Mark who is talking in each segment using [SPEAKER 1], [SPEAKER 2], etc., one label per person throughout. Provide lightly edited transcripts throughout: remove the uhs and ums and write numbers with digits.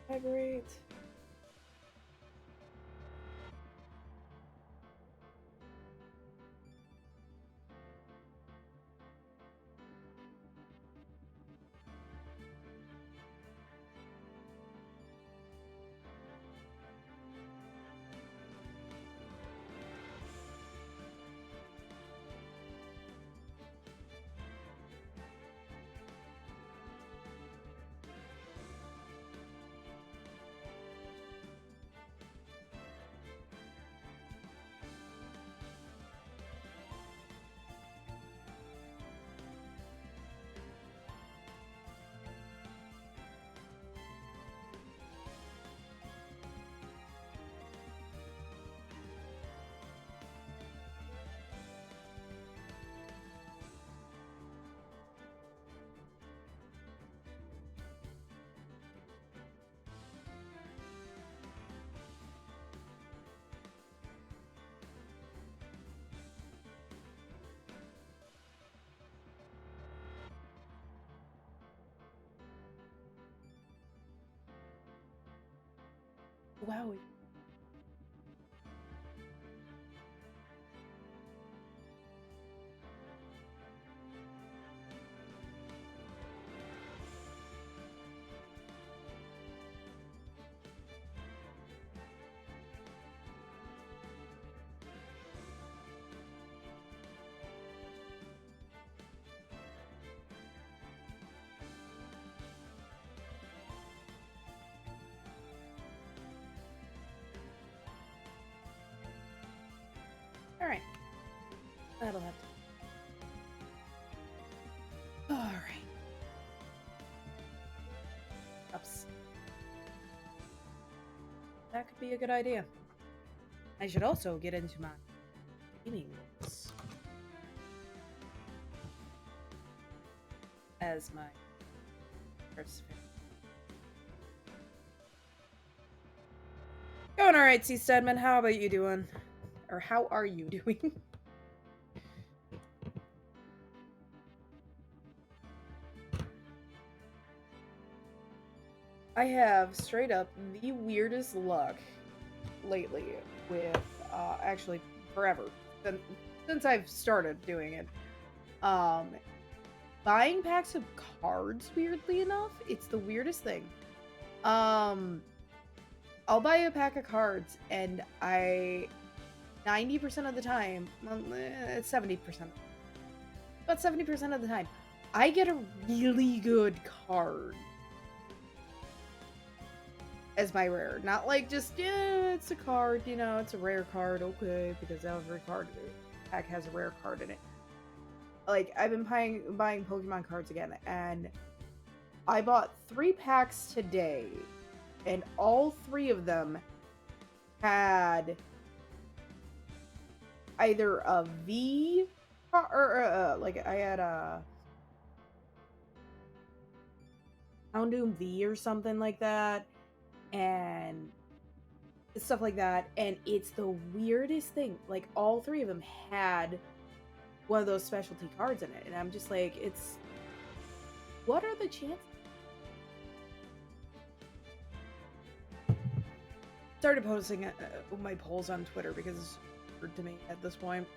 [SPEAKER 1] Vibrate. Wow. Alright. That'll have to. Alright. Ups. That could be a good idea. I should also get into my gaming notes as my first fit. Going alright, C. Stedman. How about you doing? Or how are you doing? I have straight up the weirdest luck lately with, actually forever, since I've started doing it. Buying packs of cards, weirdly enough, it's the weirdest thing. I'll buy a pack of cards and 90% of the time, well, 70%, about 70% of the time, I get a really good card as my rare. Not like just, yeah, it's a card, you know, it's a rare card, okay, because every card pack has a rare card in it. Like, I've been buying Pokemon cards again, and I bought 3 packs today, and all 3 of them had either a V, or like, I had a Houndoom V or something like that, and stuff like that, and it's the weirdest thing. Like, all 3 of them had one of those specialty cards in it, and I'm just like, it's... What are the chances? Started posting my polls on Twitter because it's weird to me at this point.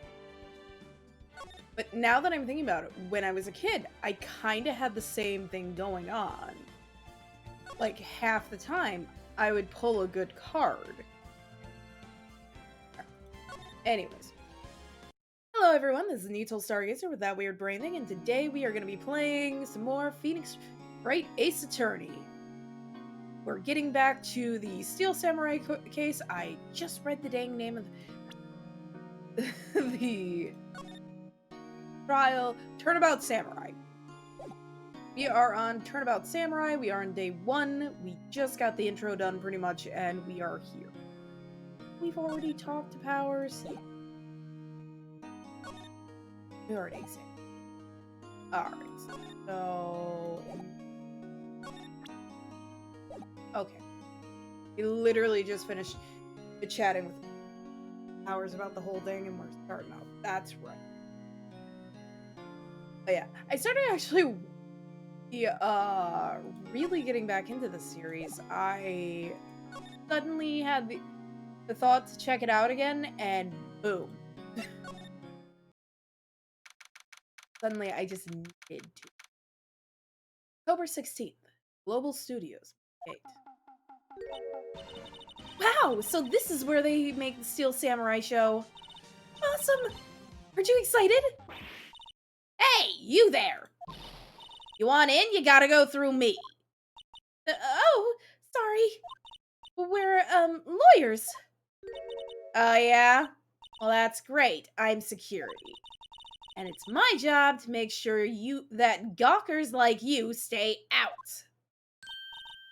[SPEAKER 1] But now that I'm thinking about it, when I was a kid, I kind of had the same thing going on. Like, half the time, I would pull a good card. Anyways. Hello everyone, this is Neutral Stargazer with That Weird Brain Thing, and today we are going to be playing some more Phoenix Wright Ace Attorney. We're getting back to the Steel Samurai case. I just read the dang name of the trial. Turnabout Samurai. We are on Turnabout Samurai. We are on day 1. We just got the intro done pretty much, and we are here. We've already talked to Powers. We already examined. Alright, so... Okay. We literally just finished chatting with Powers about the whole thing, and we're starting out. That's right. But yeah, I started actually really getting back into the series. I suddenly had the thought to check it out again, and boom. Suddenly, I just needed to. October 16th, Global Studios. 8. Wow, so this is where they make the Steel Samurai show. Awesome! Aren't you excited? Hey, you there! You want in? You gotta go through me. Oh, sorry. We're, lawyers. Oh, yeah? Well, that's great. I'm security. And it's my job to make sure that gawkers like you stay out.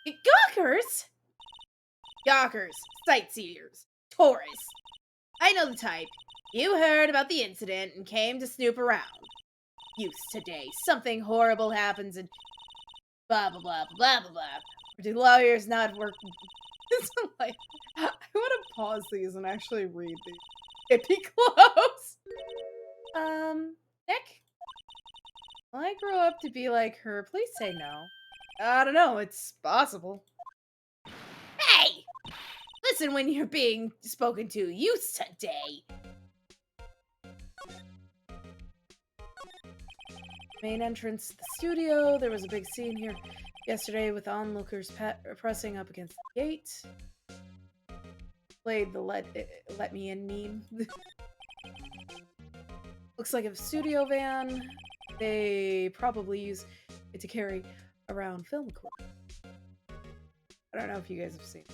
[SPEAKER 1] Gawkers? Gawkers, sightseers, tourists. I know the type. You heard about the incident and came to snoop around. Use today. Something horrible happens and blah, blah, blah, blah, blah, blah. Do lawyers not work? It's like, I want to pause these and actually read these. Hippie clothes. Nick? Will I grow up to be like her? Please say no. I don't know. It's possible. Hey! Listen when you're being spoken to. Use today. Main entrance to the studio. There was a big scene here yesterday with onlookers pressing up against the gate. Played the let me in meme. Looks like a studio van. They probably use it to carry around film equipment. I don't know if you guys have seen it.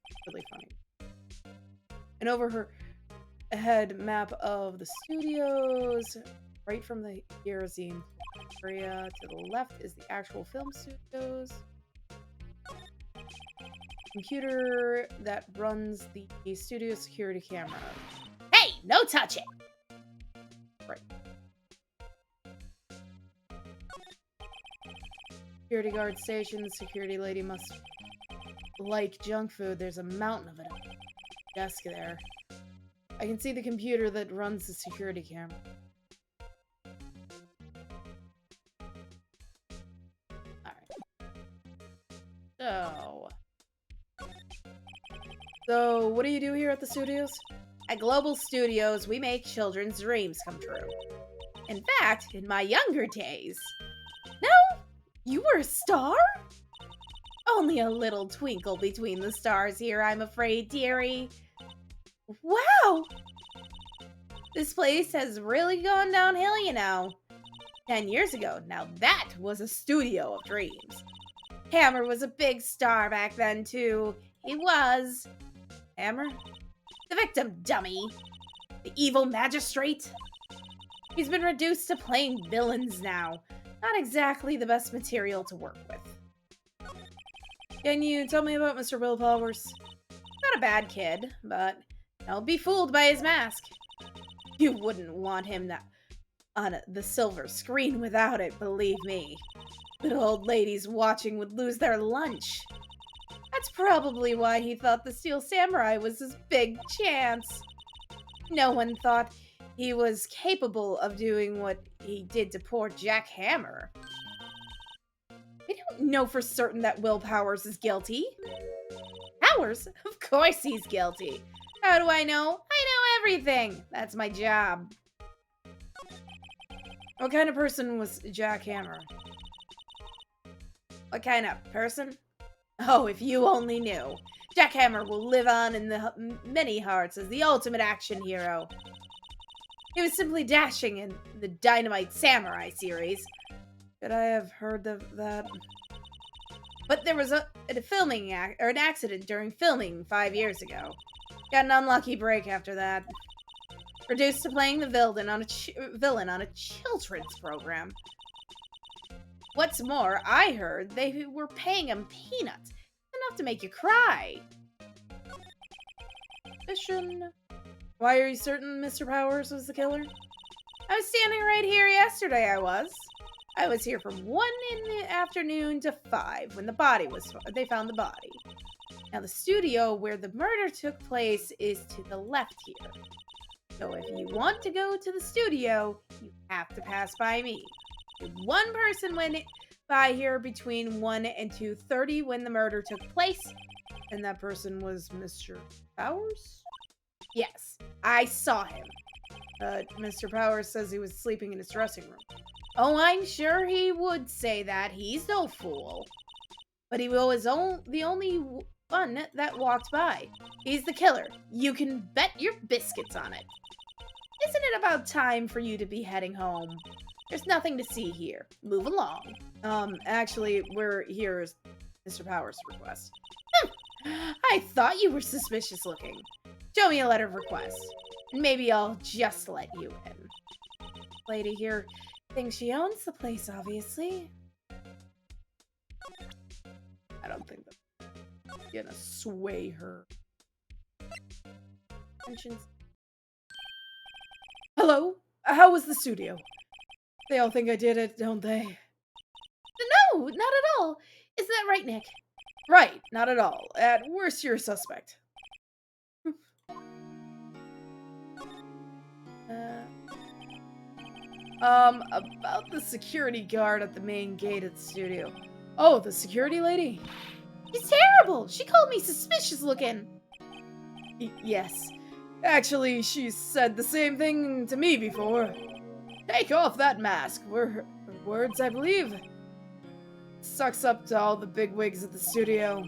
[SPEAKER 1] It's really funny. And over her head map of the studios. Right from the here is the area. To the left is the actual film studios. Computer that runs the studio security camera. Hey, no touching! Right. Security guard station. Security lady must like junk food. There's a mountain of it on the desk there. I can see the computer that runs the security camera. So, what do you do here at the studios? At Global Studios, we make children's dreams come true. In fact, in my younger days... No? You were a star? Only a little twinkle between the stars here, I'm afraid, dearie. Wow! This place has really gone downhill, you know. 10 years ago, now that was a studio of dreams. Hammer was a big star back then, too. He was. Hammer? The victim, dummy. The evil magistrate. He's been reduced to playing villains now. Not exactly the best material to work with. Can you tell me about Mr. Will Powers? Not a bad kid, but don't be fooled by his mask. You wouldn't want him on the silver screen without it, believe me. Little old ladies watching would lose their lunch. That's probably why he thought the Steel Samurai was his big chance. No one thought he was capable of doing what he did to poor Jack Hammer. I don't know for certain that Will Powers is guilty. Powers? Of course he's guilty. How do I know? I know everything. That's my job. What kind of person was Jack Hammer? What kind of person? Oh, if you only knew. Jack Hammer will live on in the many hearts as the ultimate action hero. He was simply dashing in the Dynamite Samurai series. Could I have heard of that? But there was an accident during filming 5 years ago. Got an unlucky break after that. Reduced to playing the villain on a children's program. What's more, I heard they were paying him peanuts. Enough to make you cry. Mission. Why are you certain Mr. Powers was the killer? I was standing right here yesterday, I was here from 1 in the afternoon to 5 when they found the body. Now, the studio where the murder took place is to the left here. So if you want to go to the studio, you have to pass by me. One person went by here between 1 and 2:30 when the murder took place, and that person was Mr. Powers? Yes, I saw him. But Mr. Powers says he was sleeping in his dressing room. Oh, I'm sure he would say that. He's no fool. But he was the only one that walked by. He's the killer. You can bet your biscuits on it. Isn't it about time for you to be heading home? There's nothing to see here. Move along. Actually, we're here as Mr. Powers' request. I thought you were suspicious looking. Show me a letter of request, and maybe I'll just let you in. Lady here thinks she owns the place, obviously. I don't think that's gonna sway her. Hello? How was the studio? They all think I did it, don't they? No, not at all. Isn't that right, Nick? Right, not at all. At worst, you're a suspect. About the security guard at the main gate at the studio. Oh, the security lady? She's terrible! She called me suspicious looking. Yes. Actually, she said the same thing to me before. Take off that mask, were her words, I believe. Sucks up to all the bigwigs at the studio.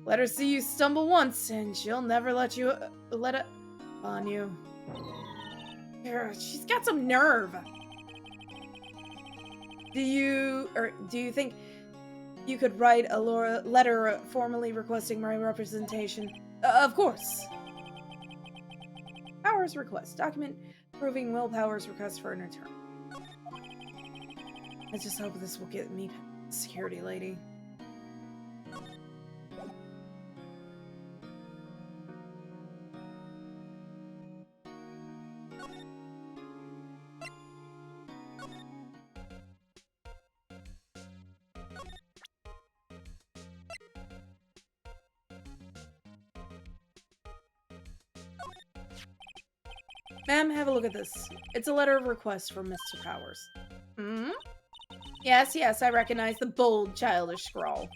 [SPEAKER 1] Let her see you stumble once, and she'll never let it on you. She's got some nerve. Do you think you could write a letter formally requesting my representation? Of course. Powers request. Document proving Will Powers' request for an attorney. I just hope this will get me security lady. Ma'am, have a look at this. It's a letter of request from Mr. Powers. Hmm? Yes, I recognize the bold, childish scrawl.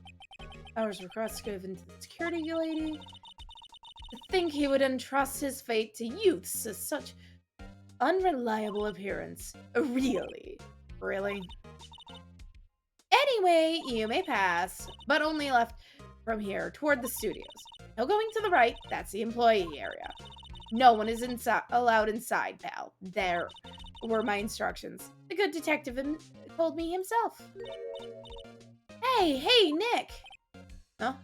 [SPEAKER 1] Powers request given to the security lady. To think he would entrust his fate to youths of such unreliable appearance. Really? Really? Anyway, you may pass, but only left from here, toward the studios. No going to the right, that's the employee area. No one is allowed inside, pal. There were my instructions. The good detective told me himself. Hey, Nick! Huh?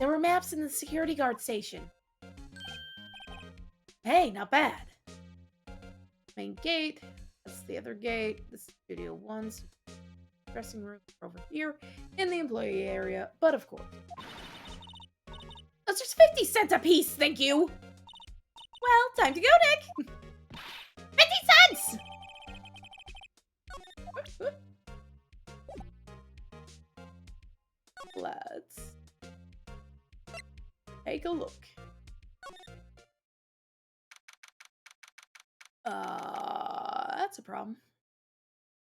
[SPEAKER 1] There were maps in the security guard station. Hey, not bad. Main gate. That's the other gate. The studio one's dressing room over here in the employee area, but of course. That's just 50 cents a piece, thank you. Well, time to go, Nick. 50 cents! Let's take a look. That's a problem.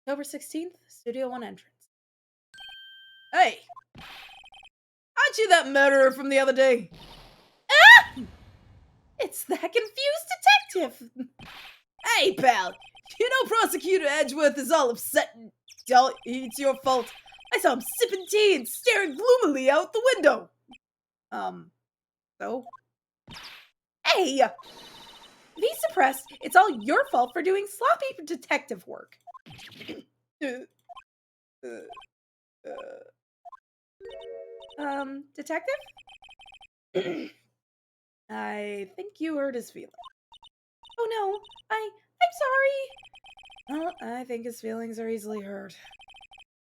[SPEAKER 1] October 16th, Studio 1 entrance. Hey! Aren't you that murderer from the other day? Ah! It's that confused detective! Hey, pal! You know Prosecutor Edgeworth is all upset and it's your fault. I saw him sipping tea and staring gloomily out the window. So? Hey! If he's suppressed, it's all your fault for doing sloppy detective work. Detective? I think you hurt his feelings. Oh no, I'm sorry. Well, I think his feelings are easily hurt.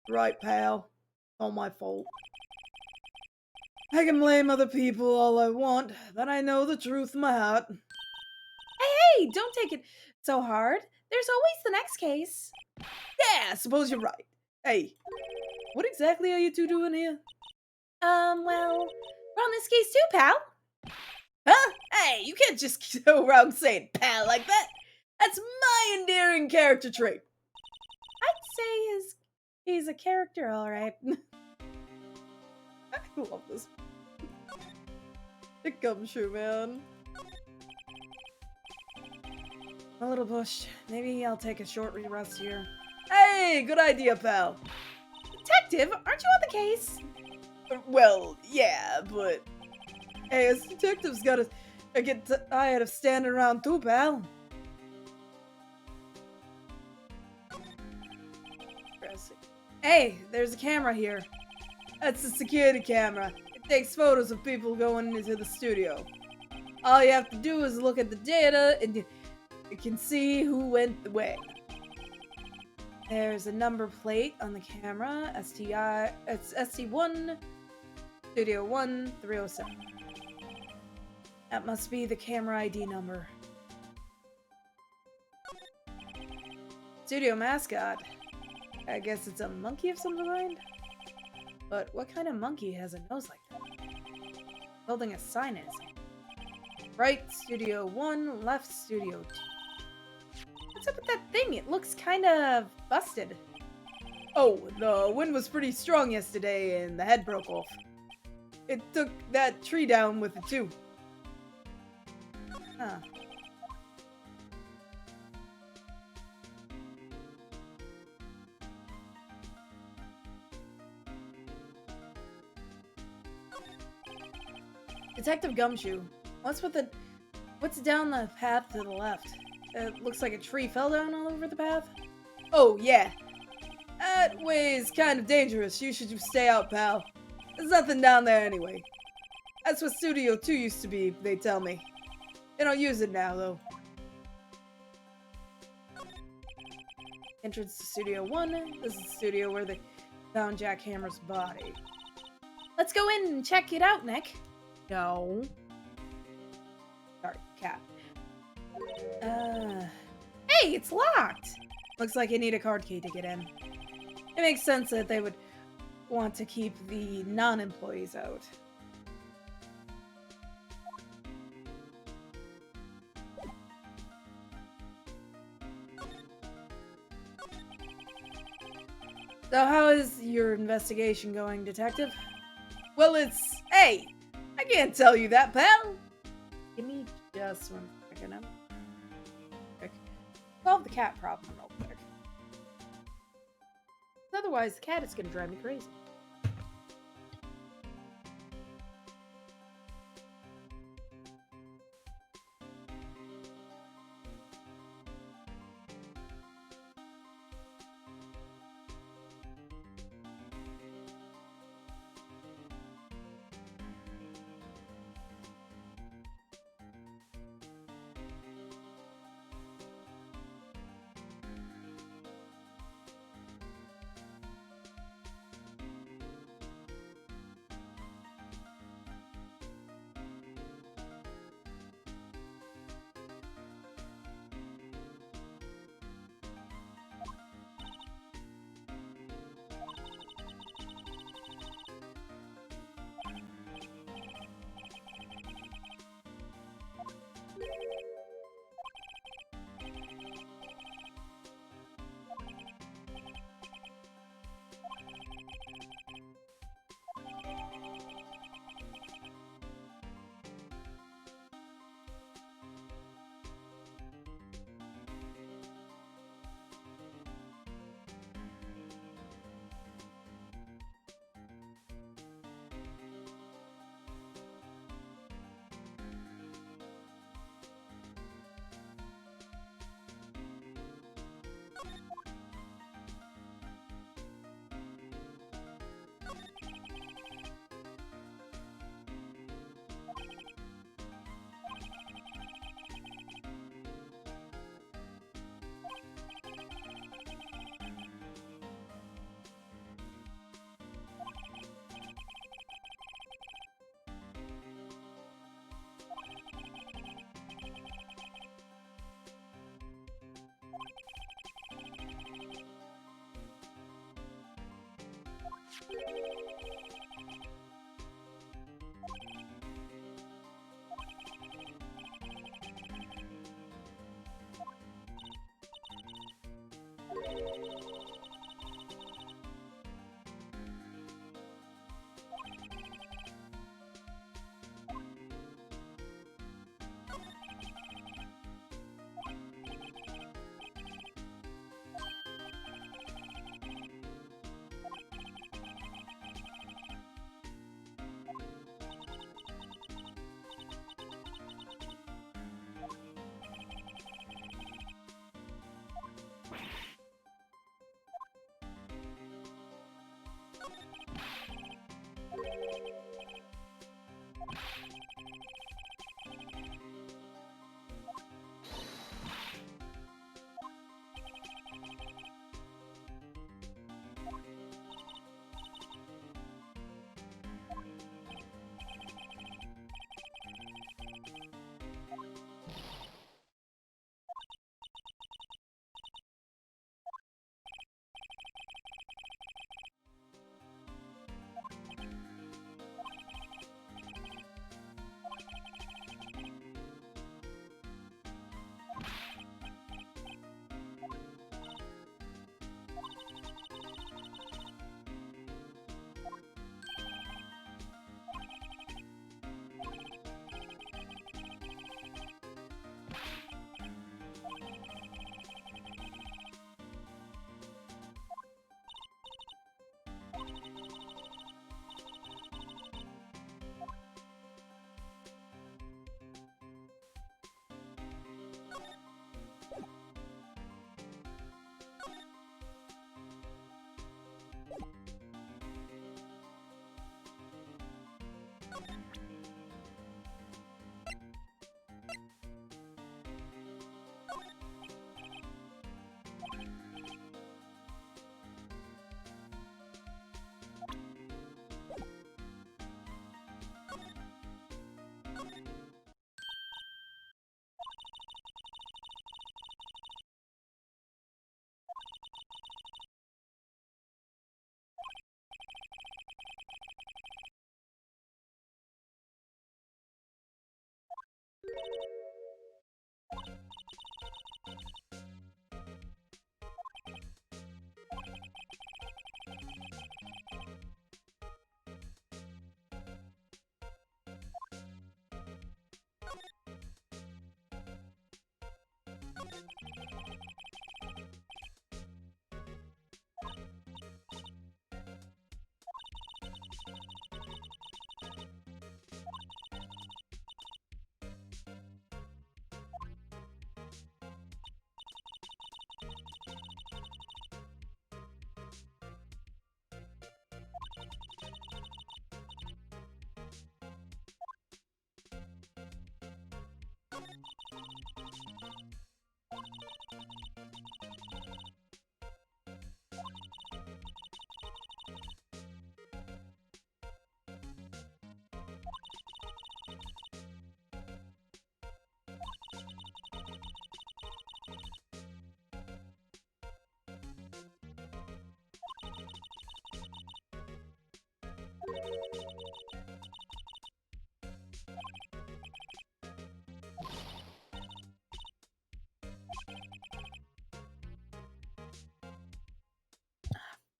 [SPEAKER 1] Right, pal. All my fault. I can blame other people all I want, but I know the truth in my heart. Hey, don't take it so hard. There's always the next case. Yeah, I suppose you're right. Hey, what exactly are you two doing here? Well, we're on this case too, pal. Huh? Hey, you can't just go around saying pal like that. That's my endearing character trait. I'd say he's a character, all right. I love this. The gumshoe, man. A little bush. Maybe I'll take a short rest here. Hey, good idea, pal. Detective, aren't you on the case? Well, yeah, but... Hey, as detectives gotta get tired of standing around too, pal. Hey, there's a camera here. That's a security camera. It takes photos of people going into the studio. All you have to do is look at the data and you can see who went when. There's a number plate on the camera. It's ST1, Studio 1307. That must be the camera ID number. Studio mascot. I guess it's a monkey of some kind? But what kind of monkey has a nose like that? Holding a sign in his hand. Right Studio 1, left Studio 2. What's up with that thing? It looks kind of busted. Oh, the wind was pretty strong yesterday and the head broke off. It took that tree down with it too. Huh. Detective Gumshoe, what's down the path to the left? It looks like a tree fell down all over the path. Oh, yeah. That way is kind of dangerous. You should stay out, pal. There's nothing down there anyway. That's what Studio 2 used to be, they tell me. They don't use it now, though. Entrance to Studio 1. This is the studio where they found Jack Hammer's body. Let's go in and check it out, Nick. No. Sorry, cat. Hey, it's locked! Looks like you need a card key to get in. It makes sense that they would want to keep the non-employees out. So how is your investigation going, detective? Well, hey! I can't tell you that, pal! Give me just 1 second. Solve the cat problem real quick. Otherwise, the cat is gonna drive me crazy.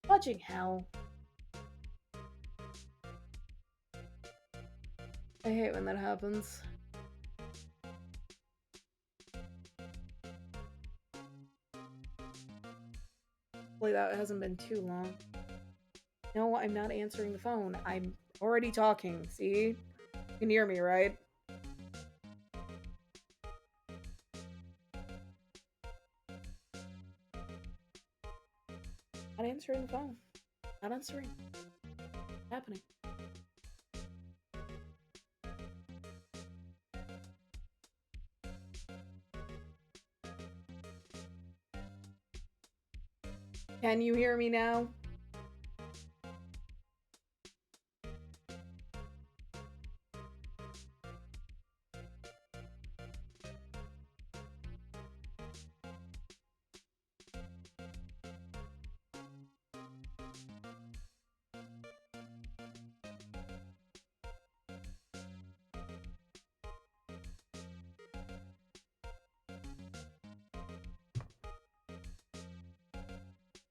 [SPEAKER 1] Fudging hell. I hate when that happens. Hopefully that hasn't been too long. No, I'm not answering the phone. I'm already talking, see? You can hear me, right? Not answering the phone. Not answering. What's happening? Can you hear me now?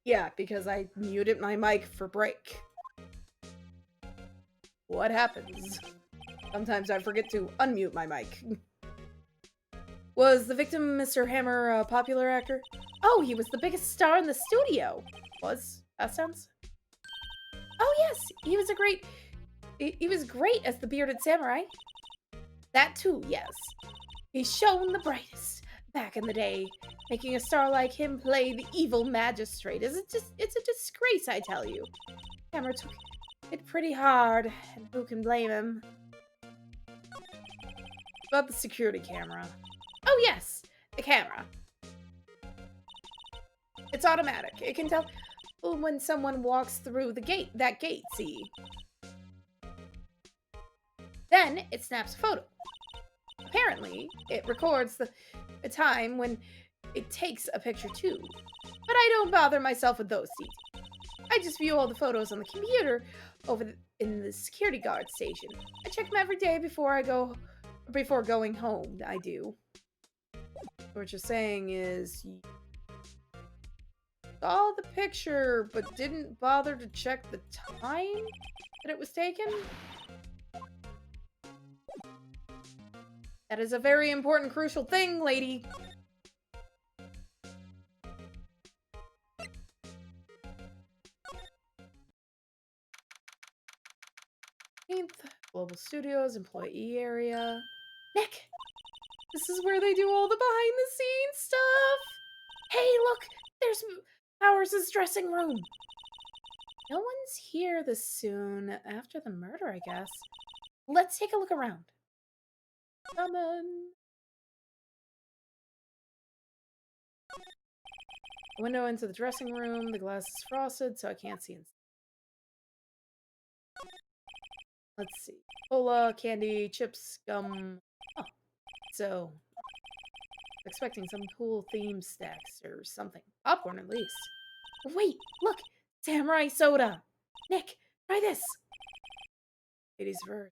[SPEAKER 1] Yeah, because I muted my mic for break. What happens? Sometimes I forget to unmute my mic. Was the victim Mr. Hammer a popular actor? Oh, he was the biggest star in the studio. Was? That sounds... Oh yes, he was he was great as the bearded samurai. That too, yes. He shone the brightest back in the day. Making a star like him play the evil magistrate it's a disgrace, I tell you. Hammer took it pretty hard, and who can blame him? About the security camera. Oh yes, the camera. It's automatic. It can tell when someone walks through that gate, see? Then it snaps a photo. Apparently, it records the time when it takes a picture too. But I don't bother myself with those details. I just view all the photos on the computer in the security guard station. I check them every day before going home. I do. What you're saying is you saw the picture but didn't bother to check the time that it was taken? That is a very important, crucial thing, lady. Global Studios, employee area. Nick! This is where they do all the behind-the-scenes stuff! Hey, look! There's Powers' dressing room! No one's here this soon. After the murder, I guess. Let's take a look around. Come on. The window into the dressing room. The glass is frosted, so I can't see inside. Let's see. Cola, candy, chips, gum. Oh, so expecting some cool theme stacks or something. Popcorn, at least. Wait, look! Samurai soda! Nick, try this! Ladies first.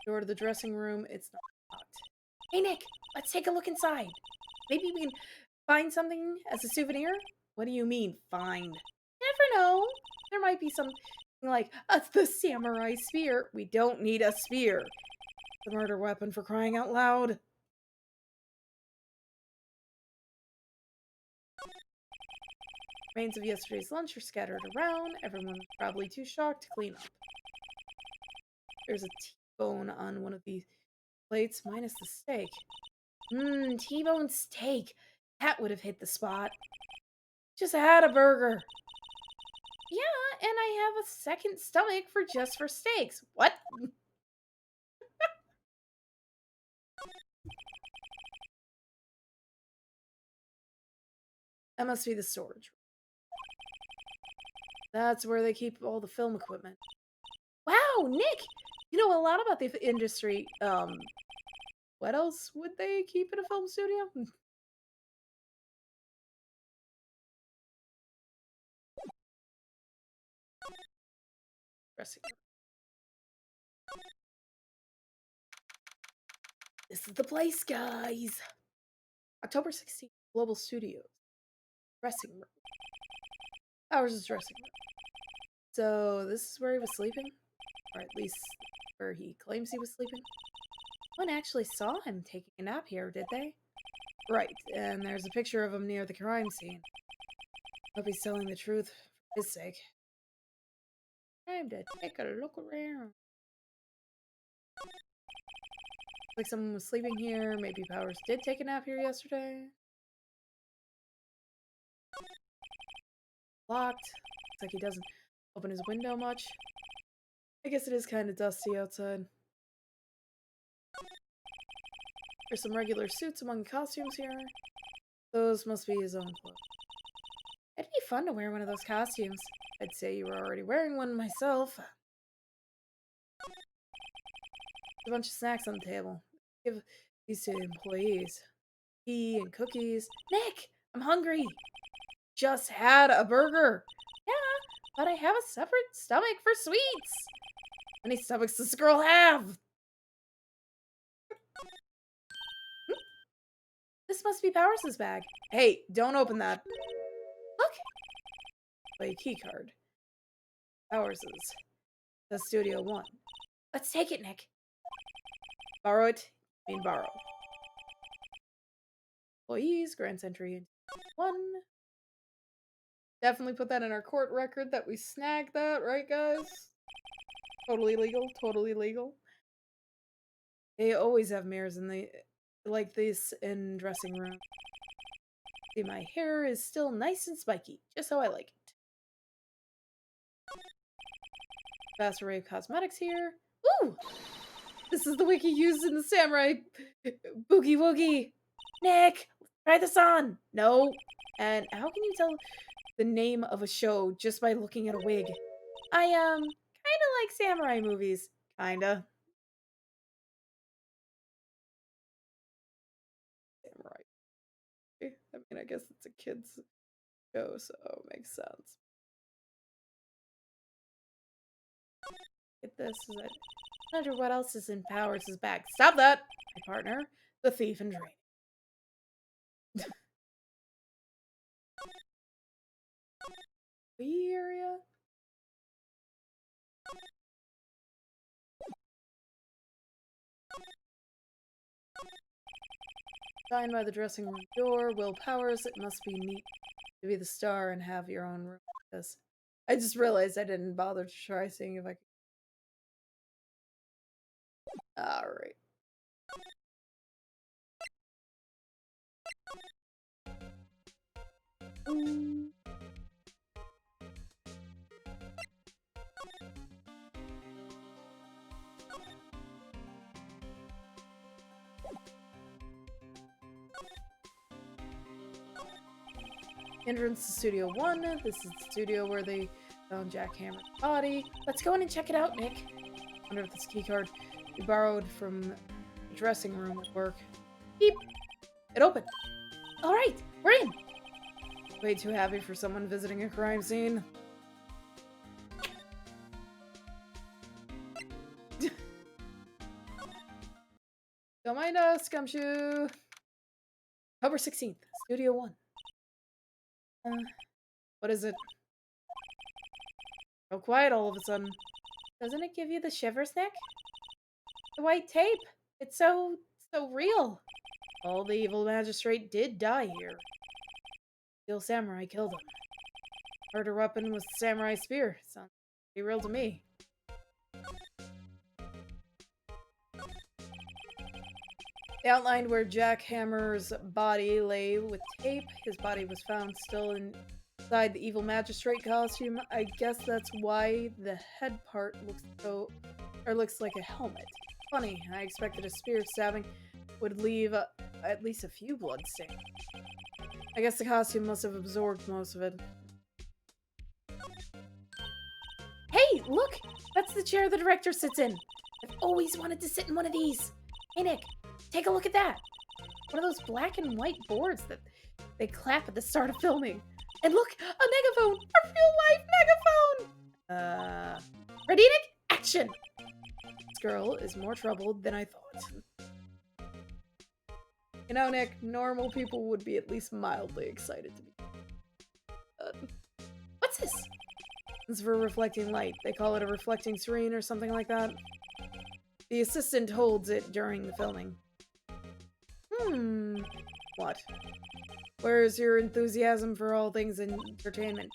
[SPEAKER 1] Door to the dressing room, it's not locked. Hey Nick, let's take a look inside. Maybe we can find something as a souvenir? What do you mean, find? Never know. There might be something Like, that's the samurai spear. We don't need a spear. The murder weapon for crying out loud. Remains of yesterday's lunch are scattered around. Everyone's probably too shocked to clean up. There's a T-bone on one of these plates, minus the steak. T-bone steak. That would have hit the spot. Just had a burger. Yeah, and I have a second stomach for just for steaks. What? That must be the storage. That's where they keep all the film equipment. Wow, Nick! You know a lot about the industry. What else would they keep in a film studio? Dressing room. This is the place, guys! October 16th, Global Studios. Dressing room. Ours' dressing room. So, this is where he was sleeping? Or at least where he claims he was sleeping? No one actually saw him taking a nap here, did they? Right, and there's a picture of him near the crime scene. Hope he's telling the truth for his sake. Time to take a look around. Like someone was sleeping here. Maybe Powers did take a nap here yesterday. Locked. Looks like he doesn't open his window much. I guess it is kind of dusty outside. There's some regular suits among the costumes here. Those must be his own clothes. It'd be fun to wear one of those costumes. I'd say you were already wearing one myself. A bunch of snacks on the table. Give these to the employees. Tea and cookies. Nick! I'm hungry! Just had a burger! Yeah, but I have a separate stomach for sweets! How many stomachs does this girl have? This must be Powers' bag. Hey, don't open that. Look! A key card. Powers'. The Studio 1. Let's take it, Nick. Borrow it. I mean borrow. Employees, grants entry into 1. Definitely put that in our court record that we snagged that, right guys? Totally legal, totally legal. They always have mirrors in the like this in dressing room. See, my hair is still nice and spiky, just how I like it. Vast array of cosmetics here. Ooh! This is the wig he used in the samurai boogie woogie. Nick, try this on. No. And how can you tell the name of a show just by looking at a wig? I kind of like samurai movies. Kinda. Samurai. I mean, I guess it's a kid's show, so it makes sense. Get this. I wonder what else is in Powers' bag. Stop that! My partner, the thief and drain. Wee area? Signed by the dressing room door. Will Powers. It must be neat to be the star and have your own room like this. I just realized I didn't bother to try seeing if I could. Alright. Entrance to Studio 1. This is the studio where they found Jack Hammer's body. Let's go in and check it out, Nick. Wonder if this keycard we borrowed from the dressing room would work. Beep! It opened. Alright, we're in! Way too happy for someone visiting a crime scene. Don't mind us, Gumshoe! October 16th, Studio 1. What is it? So quiet all of a sudden. Doesn't it give you the shivers, Nick? The white tape. It's so real. Well, the evil magistrate did die here. Steel samurai killed him. Heard her weapon was the samurai spear. Sounds pretty real to me. They outlined where Jack Hammer's body lay with tape. His body was found still inside the evil magistrate costume. I guess that's why the head part looks like a helmet. Funny, I expected a spear stabbing would leave at least a few bloodstains. I guess the costume must have absorbed most of it. Hey, look! That's the chair the director sits in. I've always wanted to sit in one of these. Hey, Nick, take a look at that. One of those black and white boards that they clap at the start of filming. And look, a megaphone! A real-life megaphone! Ready, Nick? Action! This girl is more troubled than I thought. You know, Nick, normal people would be at least mildly excited to be. What's this? It's for reflecting light. They call it a reflecting screen or something like that. The assistant holds it during the filming. What? Where's your enthusiasm for all things entertainment?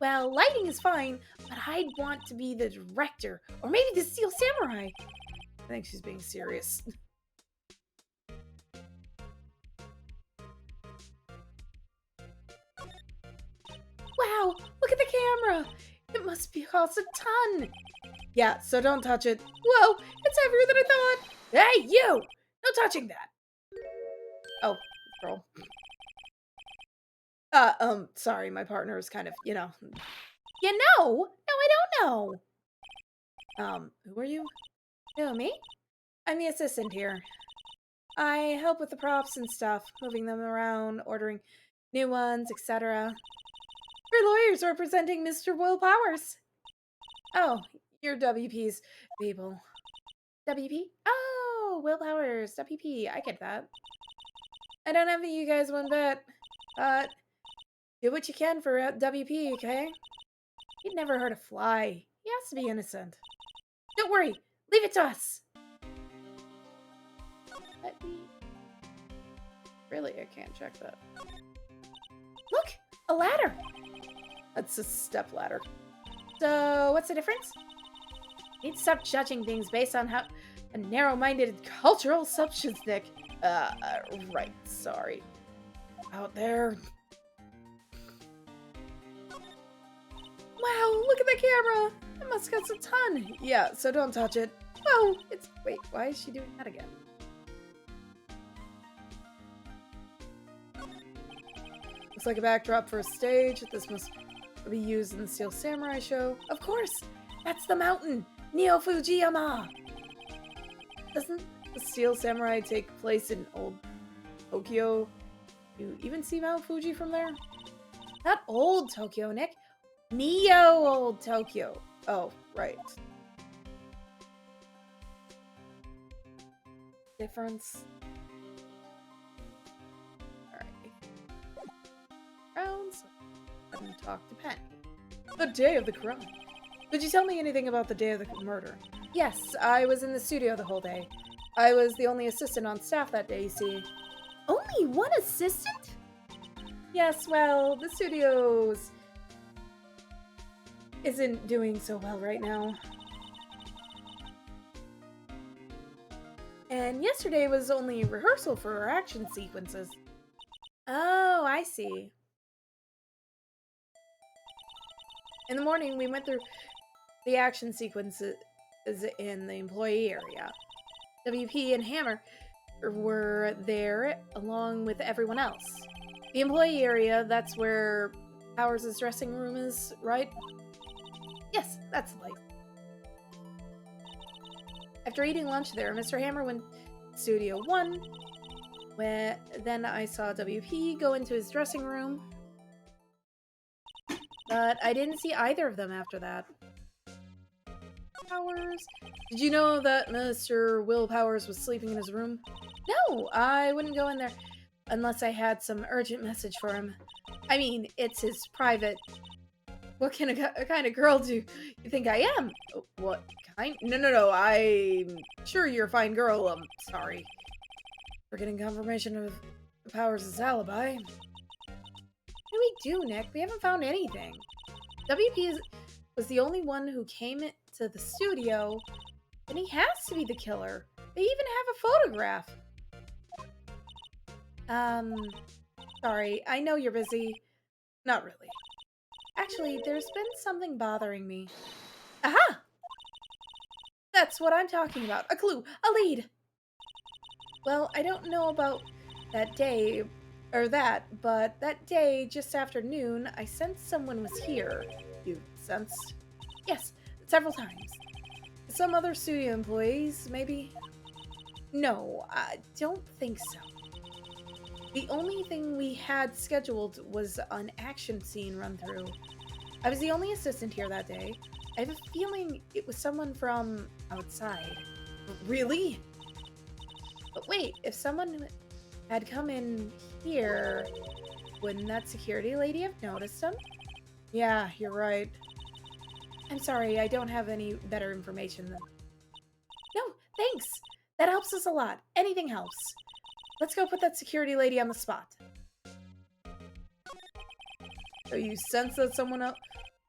[SPEAKER 1] Well, lighting is fine, but I'd want to be the director, or maybe the Steel Samurai. I think she's being serious. Wow, look at the camera! It must be cost a ton! Yeah, so don't touch it. Whoa, it's heavier than I thought! Hey, you! No touching that! Oh, girl. Sorry, my partner is kind of, you know. You know? No, I don't know! Who are you? Who, me? I'm the assistant here. I help with the props and stuff, moving them around, ordering new ones, etc. We're lawyers representing Mr. Will Powers. Oh, you're WP's people. WP? Oh, Will Powers, WP. I get that. I don't envy you guys one bit, but do what you can for WP, okay? He'd never hurt a fly. He has to be innocent. Don't worry. Leave it to us. Let me... Really, I can't check that. Look! A ladder! That's a step ladder. So, what's the difference? Need to stop judging things based on how a narrow-minded cultural assumptions, Nick. Right, sorry. Out there. Wow, look at the camera! It must cost a ton! Yeah, so don't touch it. Whoa, it's... Wait, why is she doing that again? Looks like a backdrop for a stage. This must be used in the Steel Samurai show. Of course! That's the mountain! Neo Fujiyama! Doesn't the Steel Samurai take place in old Tokyo? You even see Mount Fuji from there? Not old Tokyo, Nick. Neo old Tokyo. Oh, right. Difference. Alright. Rounds. And talk to Penny. The day of the crime. Could you tell me anything about the day of the murder? Yes, I was in the studio the whole day. I was the only assistant on staff that day, you see. Only one assistant? Yes, well, the studio's isn't doing so well right now. And yesterday was only rehearsal for our action sequences. Oh, I see. In the morning, we went through the action sequences in the employee area. WP and Hammer were there along with everyone else. The employee area, that's where Powers' dressing room is, right? Yes, that's the place. After eating lunch there, Mr. Hammer went to Studio 1. Then I saw WP go into his dressing room. But I didn't see either of them after that. Powers? Did you know that Mr. Will Powers was sleeping in his room? No, I wouldn't go in there unless I had some urgent message for him. I mean, it's his private What kind of girl do you think I am? What kind? No. I'm sure you're a fine girl. Sorry. We're getting confirmation of Powers' alibi. What do we do, Nick? We haven't found anything. Was the only one who came to the studio, and he has to be the killer. They even have a photograph. Sorry, I know you're busy. Not really. Actually, there's been something bothering me. Aha! That's what I'm talking about. A clue, a lead. Well, I don't know about that day, but that day, just after noon, I sensed someone was here. You sensed? Yes, several times. Some other studio employees, maybe? No, I don't think so. The only thing we had scheduled was an action scene run-through. I was the only assistant here that day. I have a feeling it was someone from outside. Really? But wait, if someone had come in here, wouldn't that security lady have noticed him? Yeah, you're right. I'm sorry, I don't have any better information than... No, thanks! That helps us a lot. Anything helps. Let's go put that security lady on the spot. So you sense that someone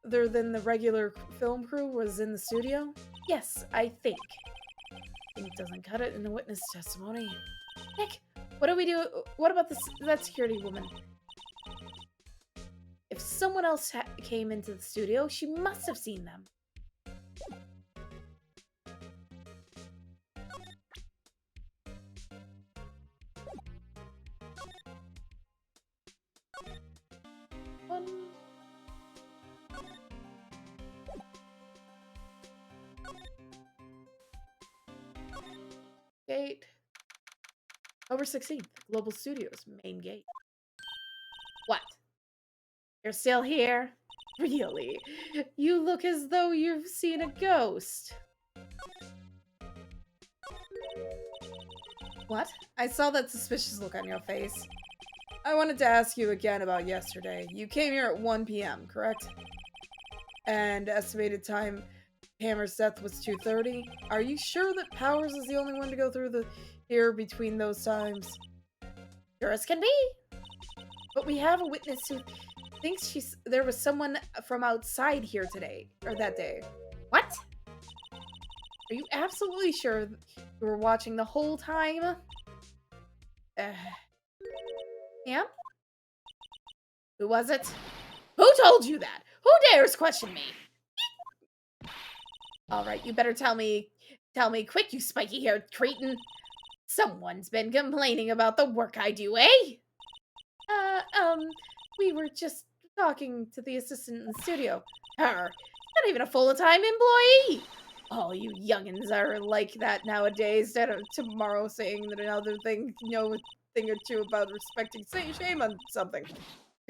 [SPEAKER 1] other than the regular film crew was in the studio? Yes, I think. It doesn't cut it in the witness testimony. Nick, what do we do? What about that security woman? If someone else came into the studio, she must have seen them. Gate. Over 16th, Global Studios, main gate. What? You're still here? Really? You look as though you've seen a ghost. What? I saw that suspicious look on your face. I wanted to ask you again about yesterday. You came here at 1 p.m., correct? And estimated time Hammer's death was 2:30. Are you sure that Powers is the only one to go through here between those times? Sure as can be. But we have a witness who thinks there was someone from outside here today, or that day. What? Are you absolutely sure you were watching the whole time? Yeah? Who was it? Who told you that? Who dares question me? Alright, you better tell me quick, you spiky-haired cretin. Someone's been complaining about the work I do, eh? We were just talking to the assistant in the studio. Her. Not even a full-time employee. All you youngins are like that nowadays. Instead of tomorrow saying that another thing, know a thing or two about respecting, say shame on something.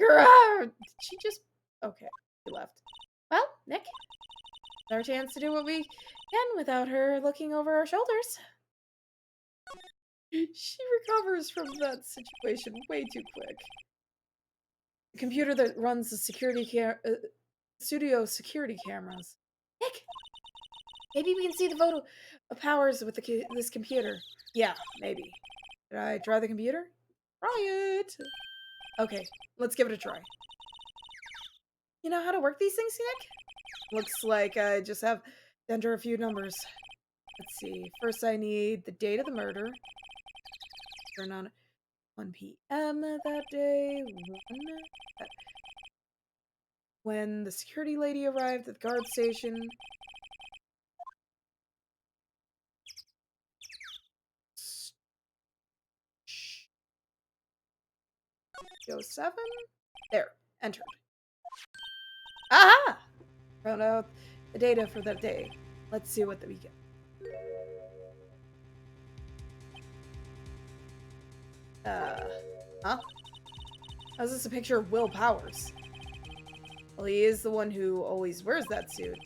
[SPEAKER 1] Grrr! She just... Okay, she left. Well, Nick, it's our chance to do what we can without her looking over our shoulders. She recovers from that situation way too quick. The computer that runs the studio security cameras. Nick, maybe we can see the photo of Powers with this computer. Yeah, maybe. Did I try the computer? Try it. Okay, let's give it a try. You know how to work these things, Nick? Looks like I just have to enter a few numbers. Let's see. First, I need the date of the murder. Turn on 1 p.m. that day. When the security lady arrived at the guard station. 07? There. Entered. Aha! Found out the data for that day. Let's see what we get. Huh? How's this a picture of Will Powers? Well, he is the one who always wears that suit.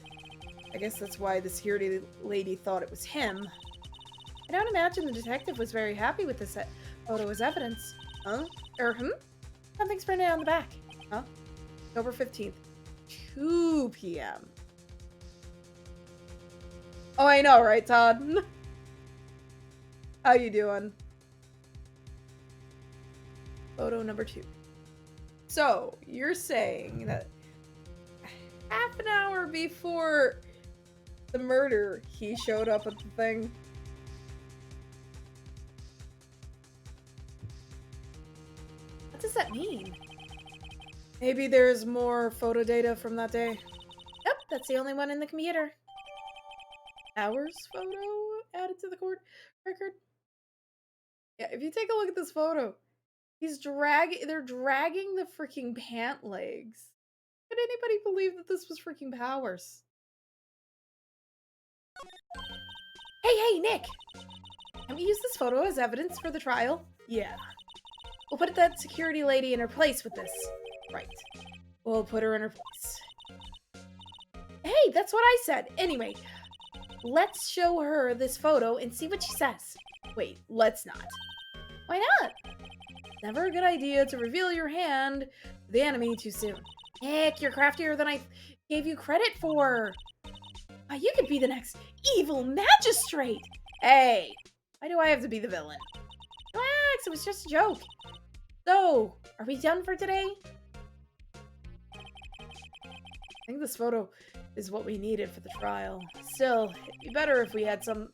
[SPEAKER 1] I guess that's why the security lady thought it was him. I don't imagine the detective was very happy with this photo as evidence. Huh? Something's printed on the back. Huh? October 15th. 2 p.m. Oh, I know, right, Todd? How you doing? Photo number 2. So, you're saying that half an hour before the murder, he showed up at the thing? What does that mean? Maybe there's more photo data from that day? Yep, that's the only one in the computer. Hours photo added to the court record? Yeah, if you take a look at this photo, they're dragging the freaking pant legs. Could anybody believe that this was freaking Powers? Hey, Nick! Can we use this photo as evidence for the trial? Yeah. We'll put that security lady in her place with this. Right. We'll put her in her place. Hey, that's what I said. Anyway, let's show her this photo and see what she says. Wait, let's not. Why not? Never a good idea to reveal your hand to the enemy too soon. Nick, you're craftier than I gave you credit for. You could be the next evil magistrate. Hey, why do I have to be the villain? Relax, it was just a joke. So, are we done for today? I think this photo is what we needed for the trial. Still, it'd be better if we had some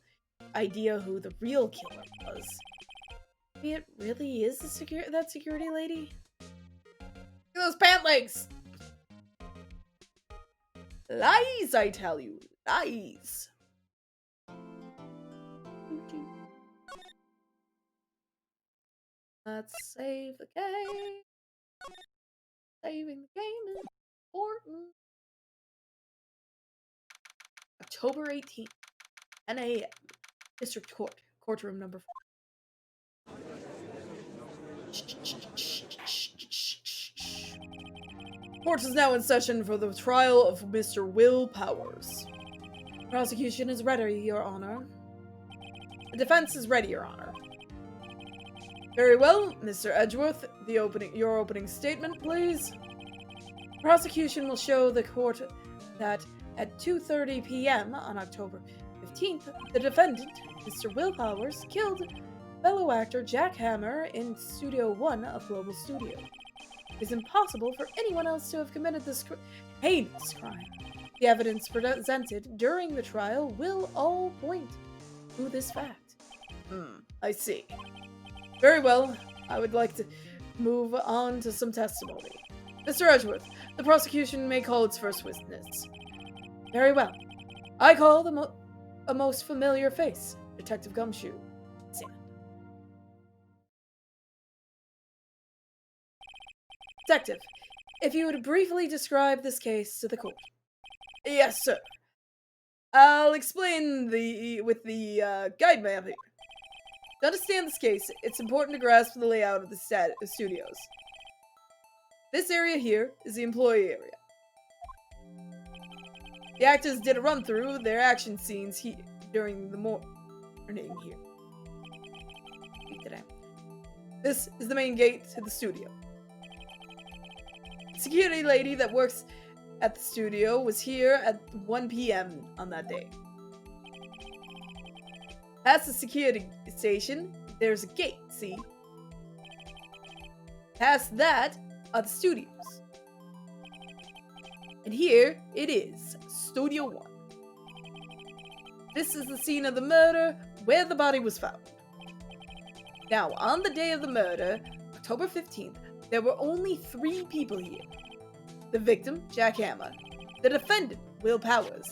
[SPEAKER 1] idea who the real killer was. Maybe it really is that security lady? Look at those pant legs! Lies, I tell you. Lies. Let's save the game. Saving the game is important. October 18th, 10 a.m. District Court, courtroom number 4. Court is now in session for the trial of Mr. Will Powers. Prosecution is ready, Your Honor. The defense is ready, Your Honor. Very well, Mr. Edgeworth, your opening statement, please. Prosecution will show the court that at 2:30 p.m. on October 15th, the defendant, Mr. Will Powers, killed fellow actor Jack Hammer in Studio 1 of Global Studio. It is impossible for anyone else to have committed this heinous crime. The evidence presented during the trial will all point to this fact. I see. Very well, I would like to move on to some testimony. Mr. Edgeworth, the prosecution may call its first witness. Very well. I call a most familiar face, Detective Gumshoe. Stand. Detective, if you would briefly describe this case to the court. Yes, sir. I'll explain with the guide map here. To understand this case, it's important to grasp the layout of the studios. This area here is the employee area. The actors did a run-through their action scenes during the morning here. This is the main gate to the studio. The security lady that works at the studio was here at 1 p.m. on that day. Past the security station, there's a gate, see? Past that are the studios. And here it is, Studio 1. This is the scene of the murder, where the body was found. Now, on the day of the murder, October 15th, there were only 3 people here. The victim, Jack Hammer, the defendant, Will Powers,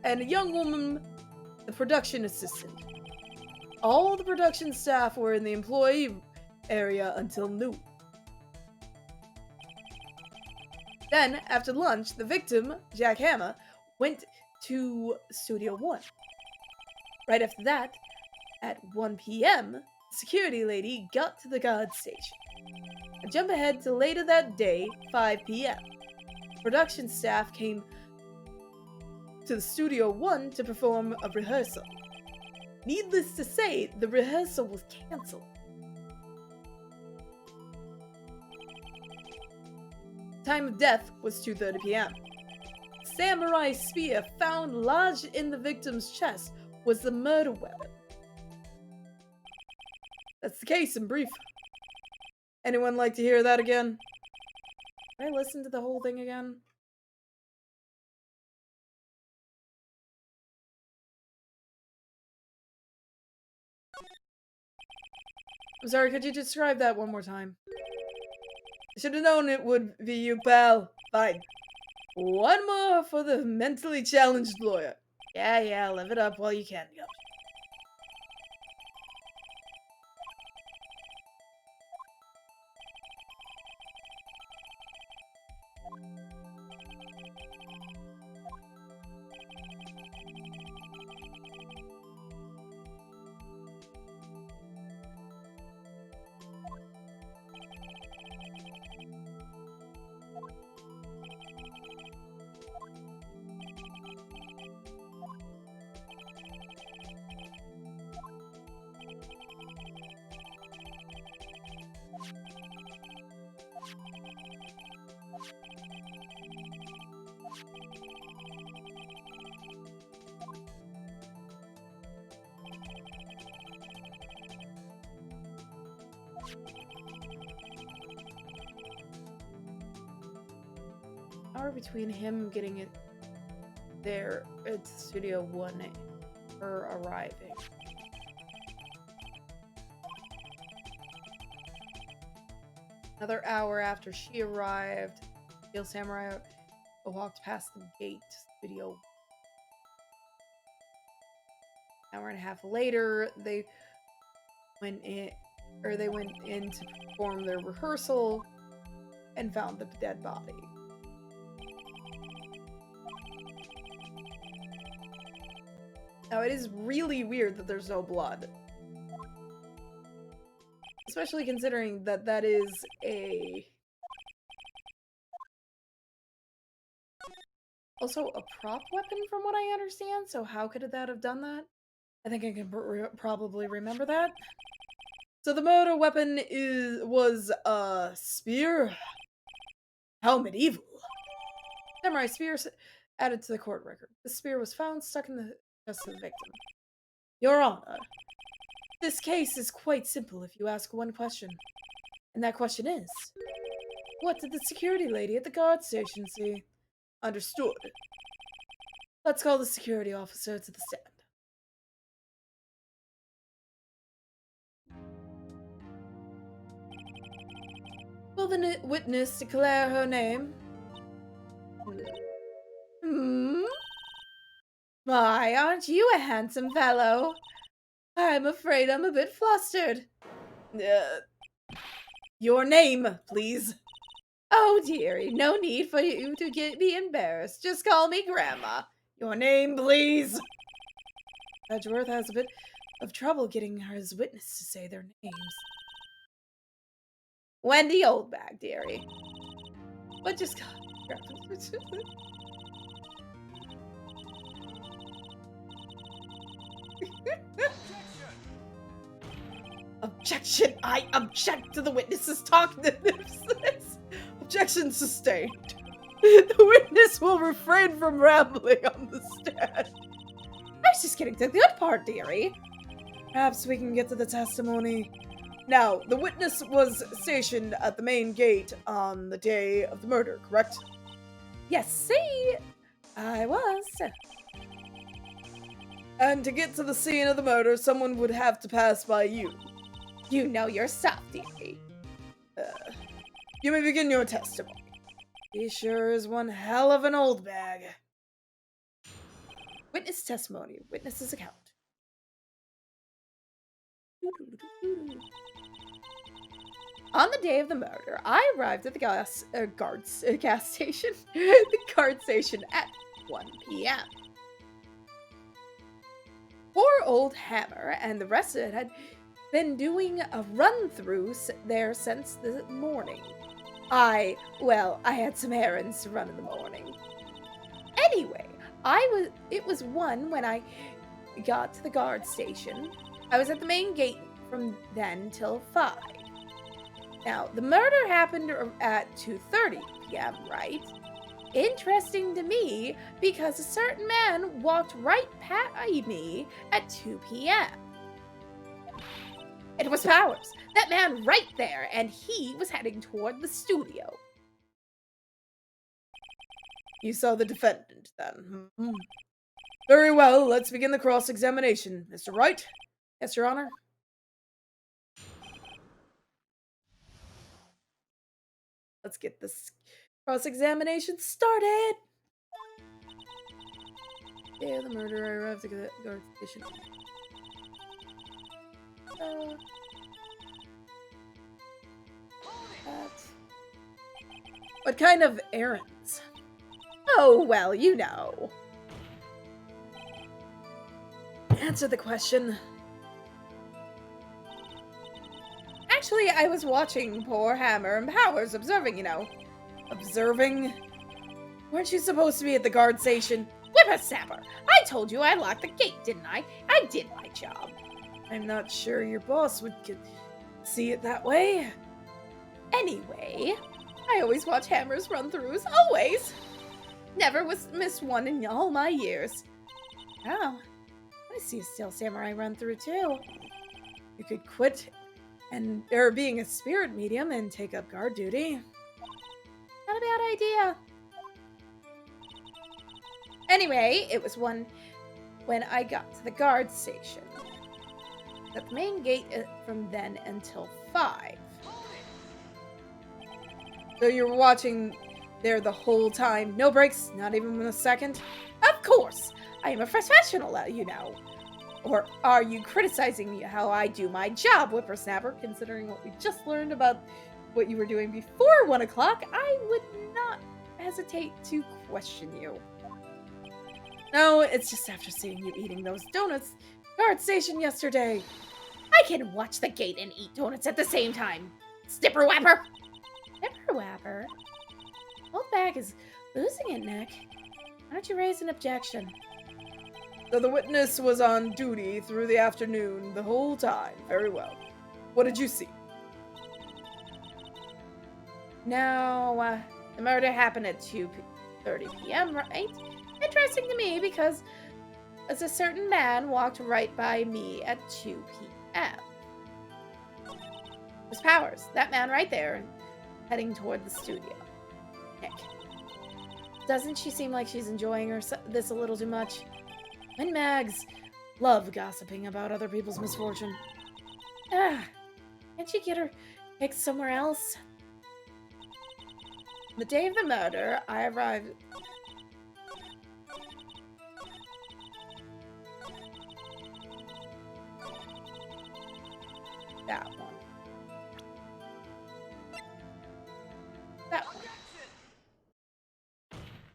[SPEAKER 1] and a young woman, the production assistant. All the production staff were in the employee area until noon. Then, after lunch, the victim, Jack Hammer, went to Studio 1. Right after that, at 1 p.m., the security lady got to the guard station. I jump ahead to later that day, 5 p.m. Production staff came to the Studio 1 to perform a rehearsal. Needless to say, the rehearsal was cancelled. Time of death was 2:30 p.m. samurai spear found lodged in the victim's chest was the murder weapon. That's the case in brief. Anyone like to hear that again? Did I listen to the whole thing again? I'm sorry, could you describe that one more time? I should have known it would be you, pal. Fine. One more for the mentally challenged lawyer. Yeah, live it up while you can. Go. Hour between him getting it there at Studio 1 or arriving. Another hour after she arrived, Steel Samurai walked past the gate to Studio. An hour and a half later, they went in to perform their rehearsal and found the dead body. Now, it is really weird that there's no blood. Especially considering that that is also a prop weapon from what I understand, so how could that have done that? I think I can probably remember that. So the murder weapon was a spear? How medieval. Samurai spear added to the court record. The spear was found stuck in the chest of the victim. Your Honor, this case is quite simple if you ask one question. And that question is, what did the security lady at the guard station see? Understood. Let's call the security officer to the stand. Will the witness declare her name? My, aren't you a handsome fellow? I'm afraid I'm a bit flustered. Your name, please. Oh, dearie, no need for you to be embarrassed. Just call me Grandma. Your name, please. Edgeworth has a bit of trouble getting his witness to say their names. Wendy Oldbag, dearie. But just... Objection! I object to the witness's talkativeness. Objection sustained. The witness will refrain from rambling on the stand. I was just getting to the good part, dearie. Perhaps we can get to the testimony. Now, the witness was stationed at the main gate on the day of the murder, correct? Yes, see? I was. And to get to the scene of the murder, someone would have to pass by you. You know yourself, dearie. You may begin your testimony. He sure is one hell of an old bag. Witness testimony. Witness's account. On the day of the murder, I arrived at the gas station. The guard station at 1 p.m. Poor old Hammer and the rest of it had been doing a run-through there since the morning. I had some errands to run in the morning. Anyway, it was 1 when I got to the guard station. I was at the main gate from then till 5. Now, the murder happened at 2:30 p.m., right? Interesting to me because a certain man walked right by me at 2 p.m. It was Powers, that man right there, and he was heading toward the studio. You saw the defendant, then? Very well, let's begin the cross-examination. Mr. Wright? Yes, Your Honor? Let's get this cross-examination started! Yeah, the murderer arrived at the guard station. What kind of errands? Oh, well, you know. Answer the question. Actually, I was watching poor Hammer and Powers observing, you know. Observing? Weren't you supposed to be at the guard station? Whippersnapper! I told you I locked the gate, didn't I? I did my job. I'm not sure your boss would see it that way. Anyway, I always watch Hammer's run-throughs, always. Never missed one in all my years. Oh, I see a Steel Samurai run-through too. You could quit being a spirit medium and take up guard duty. Not a bad idea. Anyway, it was when I got to the guard station. At the main gate from then until 5. So you're watching there the whole time? No breaks? Not even a second? Of course! I am a professional, you know. Or are you criticizing me how I do my job, Whippersnapper? Considering what we just learned about what you were doing before 1 o'clock, I would not hesitate to question you. No, it's just after seeing you eating those donuts guard station yesterday. I can watch the gate and eat donuts at the same time. Snipperwapper! Snipperwapper? Old Bag is losing it, Nick. Why don't you raise an objection? So the witness was on duty through the afternoon the whole time. Very well. What did you see? Now, the murder happened at 2:30 p.m., right? Interesting to me because as a certain man walked right by me at 2 p.m. It was Powers, that man right there, heading toward the studio. Nick. Doesn't she seem like she's enjoying this a little too much? When mags love gossiping about other people's misfortune. Can't she get her picked somewhere else? The day of the murder, I arrived... That one. That one.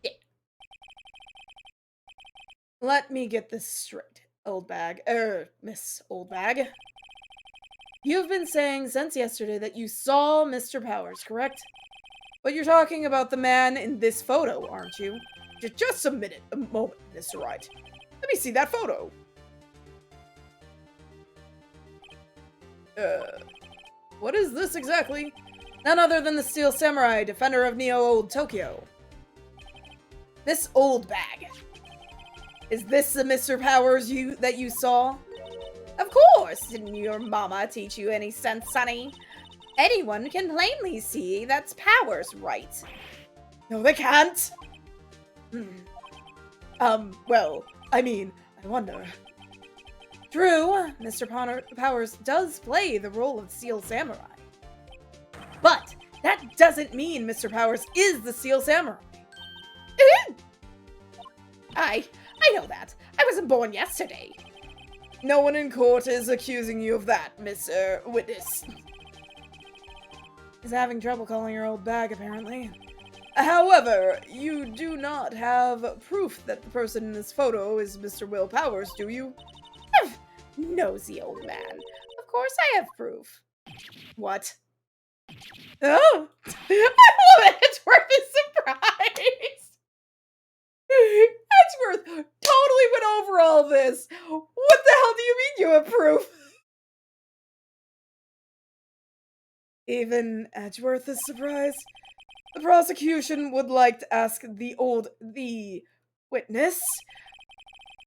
[SPEAKER 1] Yeah. Let me get this straight, Old Bag. Miss Old Bag. You've been saying since yesterday that you saw Mr. Powers, correct? But you're talking about the man in this photo, aren't you? Just a moment, Mr. Wright. Let me see that photo. What is this exactly? None other than the Steel Samurai, defender of Neo-Old Tokyo. This Old Bag. Is this the Mr. Powers that you saw? Of course! Didn't your mama teach you any sense, sonny? Anyone can plainly see that's Powers, right? No, they can't! Well, I mean, I wonder. True, Mr. Powers does play the role of Steel Samurai. But that doesn't mean Mr. Powers is the Steel Samurai. I know that. I wasn't born yesterday. No one in court is accusing you of that, Mr. Witness. He's having trouble calling your Old Bag, apparently. However, you do not have proof that the person in this photo is Mr. Will Powers, do you? Nosy old man. Of course I have proof. What? Oh! I love it! Edgeworth is surprised! Edgeworth totally went over all this! What the hell do you mean you have proof? Even Edgeworth is surprised? The prosecution would like to ask the witness,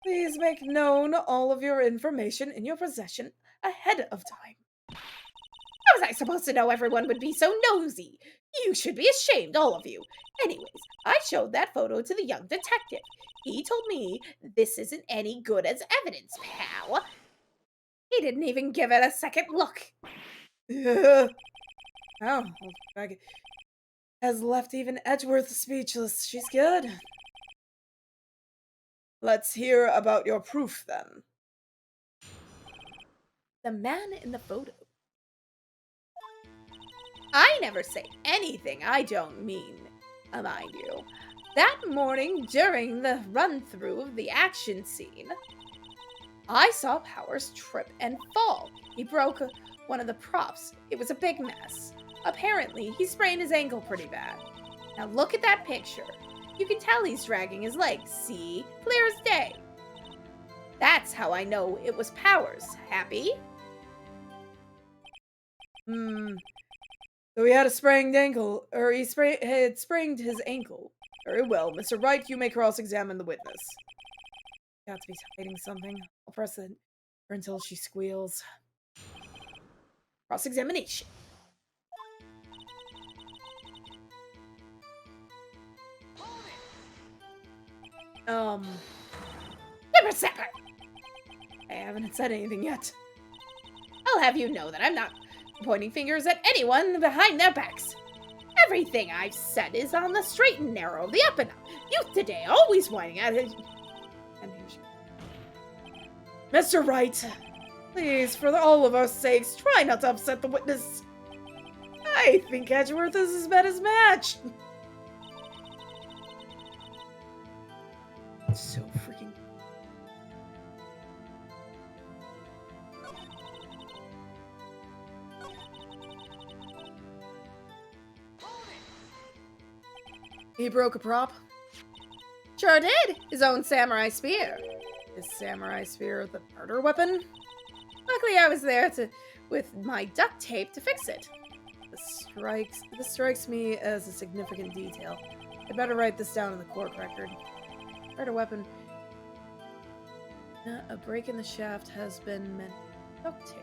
[SPEAKER 1] please make known all of your information in your possession ahead of time.
[SPEAKER 2] How was I supposed to know everyone would be so nosy? You should be ashamed, all of you. Anyways, I showed that photo to the young detective. He told me this isn't any good as evidence, pal. He didn't even give it a second look.
[SPEAKER 1] Oh, well, Drag has left even Edgeworth speechless. She's good. Let's hear about your proof, then.
[SPEAKER 2] The man in the photo. I never say anything I don't mean, mind you. That morning, during the run-through of the action scene, I saw Powers trip and fall. He broke one of the props. It was a big mess. Apparently, he sprained his ankle pretty bad. Now look at that picture. You can tell he's dragging his legs. See? Clear as day. That's how I know it was Powers. Happy?
[SPEAKER 1] So he had a sprained ankle, or had sprained his ankle. Very well, Mr. Wright, you may cross-examine the witness. Got to be hiding something. I'll press it until she squeals.
[SPEAKER 2] Cross-examination. Whipper-sapper!
[SPEAKER 1] I haven't said anything yet.
[SPEAKER 2] I'll have you know that I'm not pointing fingers at anyone behind their backs. Everything I've said is on the straight and narrow, the up and up. Youth today, always whining at it.
[SPEAKER 1] And here she... Mr. Wright, please, for all of our sakes, try not to upset the witness. I think Edgeworth is as bad as match. So freaking... He broke a prop?
[SPEAKER 2] Sure did. His own samurai spear.
[SPEAKER 1] Is samurai spear the murder weapon?
[SPEAKER 2] Luckily, I was there with my duct tape to fix it.
[SPEAKER 1] This strikes me as a significant detail. I better write this down in the court record. Murder weapon. A break in the shaft has been meant duct tape.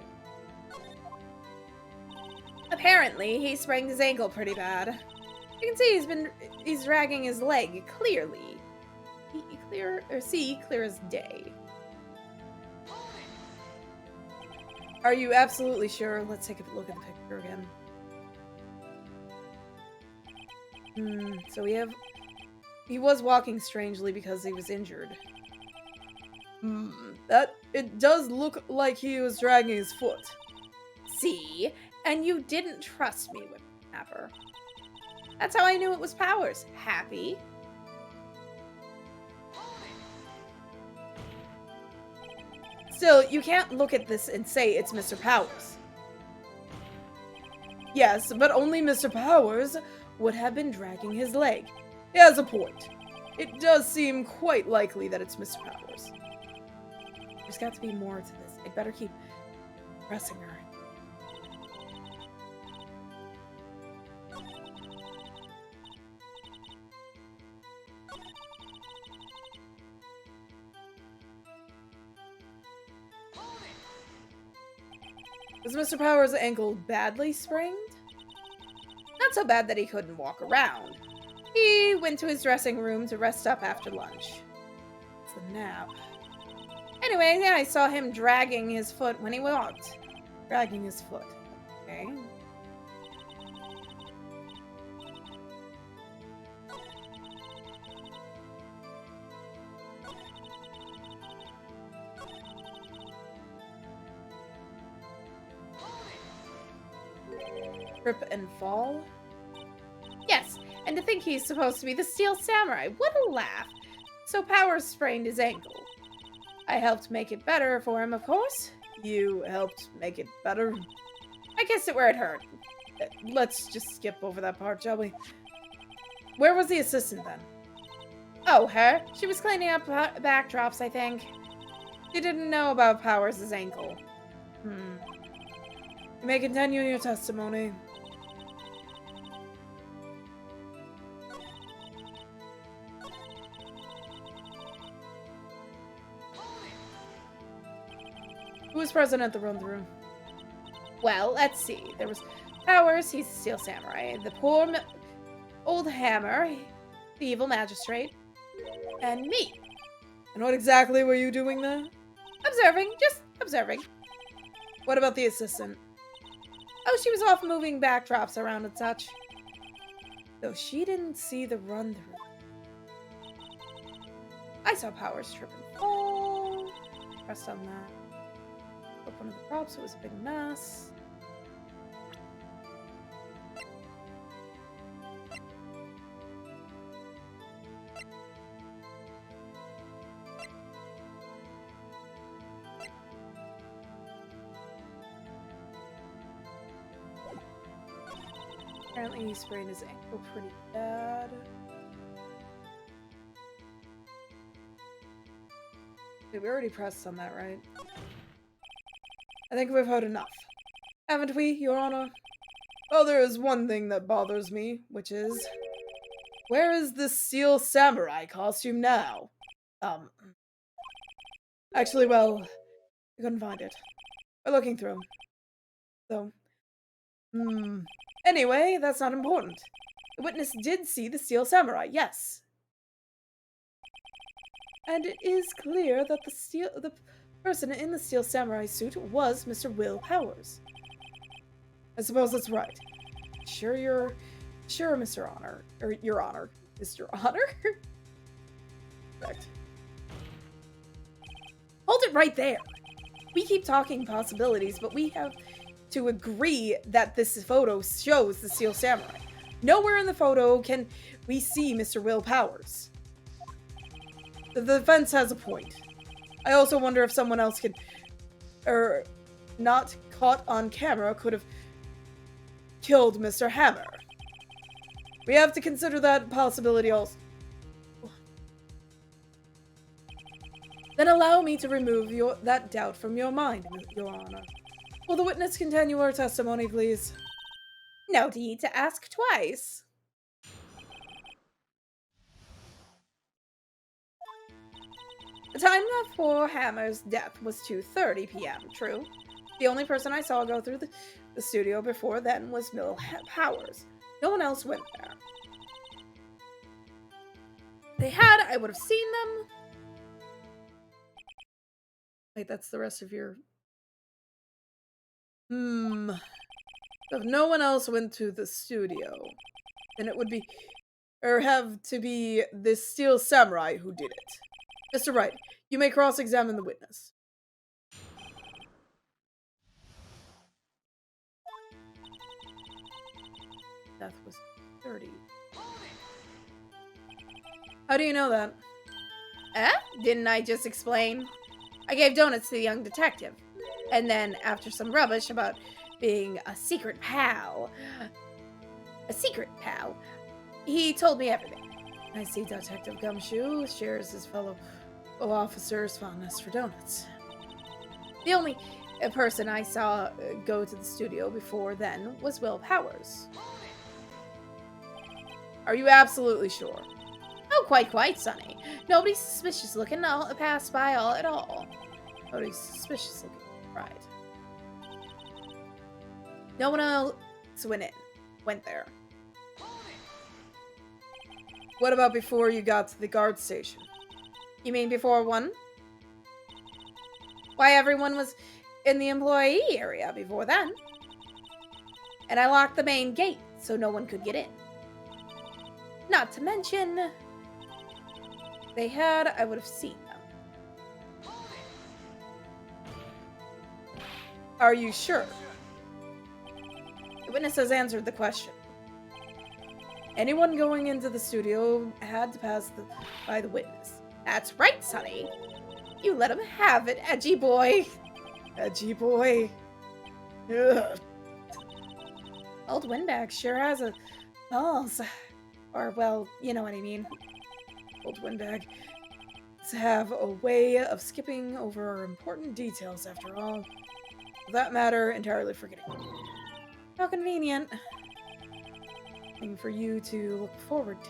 [SPEAKER 2] Apparently, he sprained his ankle pretty bad. You can see he's dragging his leg clearly. Clear as day.
[SPEAKER 1] Are you absolutely sure? Let's take a look at the picture again. So he was walking strangely because he was injured. It does look like he was dragging his foot.
[SPEAKER 2] See? And you didn't trust me, Whippersnapper. That's how I knew it was Powers. Happy?
[SPEAKER 1] Still, you can't look at this and say it's Mr. Powers. Yes, but only Mr. Powers would have been dragging his leg. He has a point. It does seem quite likely that it's Mr. Powers. There's got to be more to this. I'd better keep pressing her. Was Mr. Powers' ankle badly sprained?
[SPEAKER 2] Not so bad that he couldn't walk around. He went to his dressing room to rest up after lunch.
[SPEAKER 1] It's a nap.
[SPEAKER 2] Anyway, yeah, I saw him dragging his foot when he walked.
[SPEAKER 1] Dragging his foot. Okay. Trip and fall?
[SPEAKER 2] Yes, and to think he's supposed to be the Steel Samurai. What a laugh. So Powers sprained his ankle. I helped make it better for him, of course.
[SPEAKER 1] You helped make it better?
[SPEAKER 2] I kissed it where it hurt.
[SPEAKER 1] Let's just skip over that part, shall we? Where was the assistant then?
[SPEAKER 2] Oh, her? She was cleaning up backdrops, I think. She didn't know about Powers' ankle.
[SPEAKER 1] You may continue your testimony. was present at the run-through?
[SPEAKER 2] Well, let's see. There was Powers, he's a steel samurai. The poor old hammer, the evil magistrate, and me.
[SPEAKER 1] And what exactly were you doing there?
[SPEAKER 2] Observing, just observing.
[SPEAKER 1] What about the assistant?
[SPEAKER 2] Oh, she was off moving backdrops around and such.
[SPEAKER 1] So she didn't see the run-through.
[SPEAKER 2] I saw Powers trip and fall. Pressed on that. Broke one of the props, it was a big mess.
[SPEAKER 1] Apparently he sprained his ankle pretty bad. Wait, we already pressed on that, right? I think we've heard enough. Haven't we, Your Honor? Well, there is one thing that bothers me, which is... where is this steel samurai costume now? Actually, well, we couldn't find it. We're looking through. So... Anyway, that's not important. The witness did see the steel samurai, yes. And it is clear that the person in the steel samurai suit was Mr. Will Powers. I suppose that's right. Sure, Mr. Honor. Or, Your Honor. Mr. Honor? Correct.
[SPEAKER 2] Hold it right there. We keep talking possibilities, but we have to agree that this photo shows the steel samurai. Nowhere in the photo can we see Mr. Will Powers. The defense has a point.
[SPEAKER 1] I also wonder if someone else could, not caught on camera, could have killed Mr. Hammer. We have to consider that possibility also. Then allow me to remove that doubt from your mind, Your Honor. Will the witness continue her testimony, please?
[SPEAKER 2] No need to ask twice. The time for Hammer's death was 2:30 p.m., true? The only person I saw go through the studio before then was Will Powers. No one else went there. If they had, I would have seen them.
[SPEAKER 1] Wait, that's the rest of your... If no one else went to the studio, then it would be... have to be this steel samurai who did it. Mr. Wright, you may cross-examine the witness. Death was 30. How do you know that?
[SPEAKER 2] Didn't I just explain? I gave donuts to the young detective. And then, after some rubbish about being a secret pal, he told me everything.
[SPEAKER 1] I see Detective Gumshoe shares his fellow officer's fondness for donuts.
[SPEAKER 2] The only person I saw go to the studio before then was Will Powers.
[SPEAKER 1] Are you absolutely sure?
[SPEAKER 2] Oh, quite, Sonny. Nobody suspicious looking passed by at all.
[SPEAKER 1] Nobody's suspicious looking, right?
[SPEAKER 2] No one else went there.
[SPEAKER 1] What about before you got to the guard station?
[SPEAKER 2] You mean before one? Why, everyone was in the employee area before then. And I locked the main gate so no one could get in. Not to mention, if they had, I would have seen them.
[SPEAKER 1] Are you sure?
[SPEAKER 2] The witness has answered the question.
[SPEAKER 1] Anyone going into the studio had to pass by the witness.
[SPEAKER 2] That's right, Sonny. You let him have it, edgy boy.
[SPEAKER 1] Edgy boy. Ugh.
[SPEAKER 2] Old Windbag sure has a balls. Or, well, you know what I mean.
[SPEAKER 1] Old Windbag have a way of skipping over important details, after all. For that matter, entirely forgetting.
[SPEAKER 2] How convenient.
[SPEAKER 1] Thing for you to look forward to.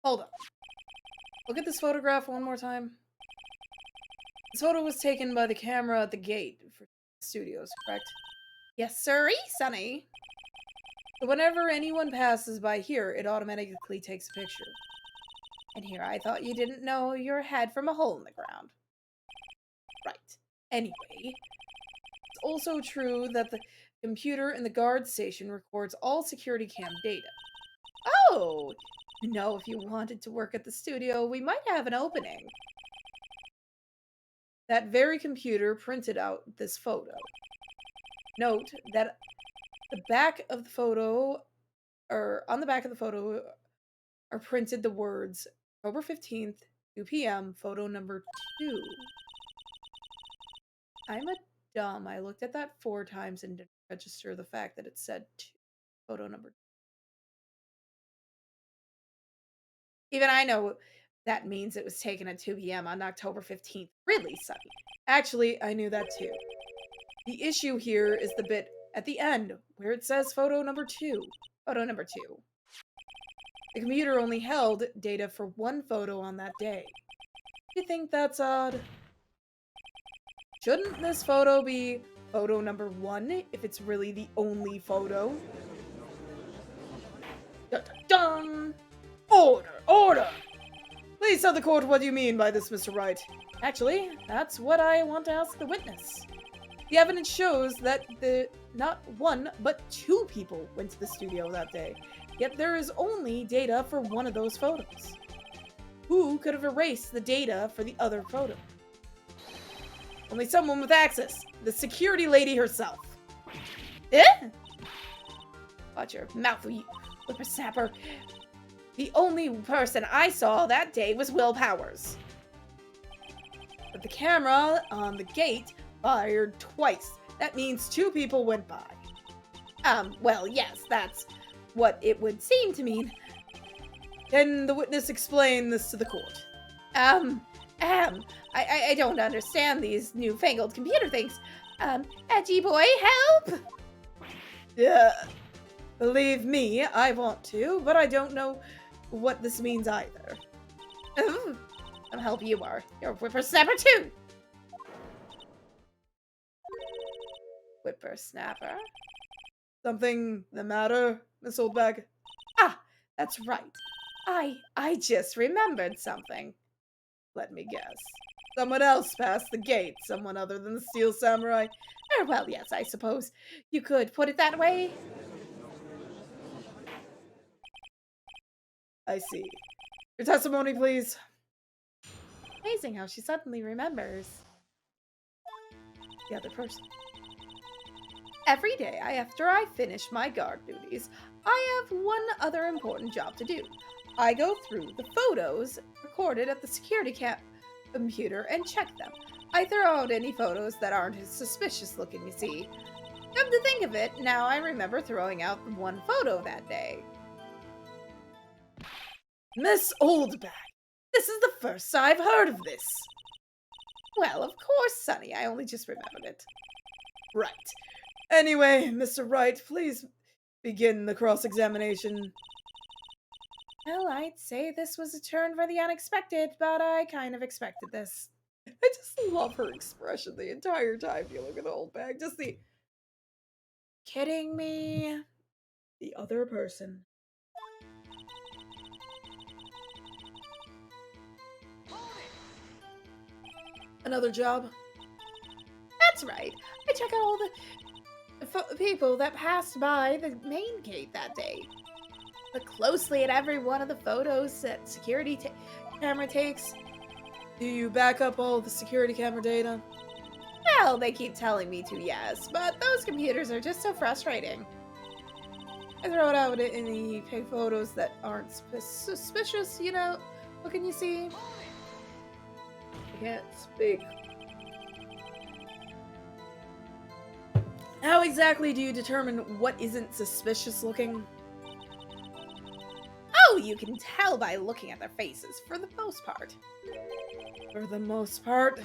[SPEAKER 1] Hold on. Look at this photograph one more time. This photo was taken by the camera at the gate for studios, correct?
[SPEAKER 2] Yes, sirree, Sonny.
[SPEAKER 1] So whenever anyone passes by here, it automatically takes a picture.
[SPEAKER 2] And here I thought you didn't know your head from a hole in the ground.
[SPEAKER 1] Right. Anyway, it's also true that the computer in the guard station records all security cam data.
[SPEAKER 2] Oh! You know, if you wanted to work at the studio, we might have an opening.
[SPEAKER 1] That very computer printed out this photo. Note that the back of the photo, or on the back of the photo, are printed the words October 15th, 2 p.m., photo number 2. I'm a dumb. I looked at that 4 times and didn't register the fact that it said 2, photo number 2.
[SPEAKER 2] Even I know that means it was taken at 2 p.m. on October 15th. Really, Sonny?
[SPEAKER 1] Actually, I knew that too. The issue here is the bit at the end where it says photo number 2.
[SPEAKER 2] Photo number 2.
[SPEAKER 1] The computer only held data for 1 photo on that day. You think that's odd? Shouldn't this photo be photo number 1 if it's really the only photo? Dun dun dun! Order! Order! Please tell the court what you mean by this, Mr. Wright. Actually, that's what I want to ask the witness. The evidence shows that not 1, but 2 people went to the studio that day. Yet there is only data for 1 of those photos. Who could have erased the data for the other photo? Only someone with access. The security lady herself.
[SPEAKER 2] Eh? Watch your mouth, you whippersnapper. The only person I saw that day was Will Powers.
[SPEAKER 1] But the camera on the gate fired twice. That means 2 people went by.
[SPEAKER 2] Well, yes, that's what it would seem to mean.
[SPEAKER 1] Can the witness explain this to the court?
[SPEAKER 2] I don't understand these newfangled computer things. Edgy boy, help!
[SPEAKER 1] Yeah, believe me, I want to, but I don't know what this means either.
[SPEAKER 2] Ooh, I'll help you are. You're a whippersnapper too! Whippersnapper?
[SPEAKER 1] Something the matter, Miss Oldbag?
[SPEAKER 2] Ah, that's right. I just remembered something.
[SPEAKER 1] Let me guess. Someone else passed the gate, someone other than the Steel Samurai.
[SPEAKER 2] Well, yes, I suppose you could put it that way.
[SPEAKER 1] I see. Your testimony, please.
[SPEAKER 2] Amazing how she suddenly remembers
[SPEAKER 1] The other person.
[SPEAKER 2] Every day after I finish my guard duties, I have one other important job to do. I go through the photos recorded at the security computer and check them. I throw out any photos that aren't as suspicious looking, you see. Come to think of it, now I remember throwing out the 1 photo that day.
[SPEAKER 1] Miss Oldbag, this is the first I've heard of this.
[SPEAKER 2] Well, of course, Sonny, I only just remembered it.
[SPEAKER 1] Right. Anyway, Mr. Wright, please begin the cross-examination.
[SPEAKER 2] Well, I'd say this was a turn for the unexpected, but I kind of expected this.
[SPEAKER 1] I just love her expression the entire time you look at the Oldbag. Just the...
[SPEAKER 2] Kidding me?
[SPEAKER 1] The other person. Another job?
[SPEAKER 2] That's right. I check out all the people that passed by the main gate that day. Look closely at every one of the photos that security camera takes.
[SPEAKER 1] Do you back up all the security camera data?
[SPEAKER 2] Well, they keep telling me to, yes, but those computers are just so frustrating.
[SPEAKER 1] I throw it out any photos that aren't suspicious, you know? What can you see? I can't speak. How exactly do you determine what isn't suspicious looking?
[SPEAKER 2] Oh, you can tell by looking at their faces, for the most part.
[SPEAKER 1] For the most part?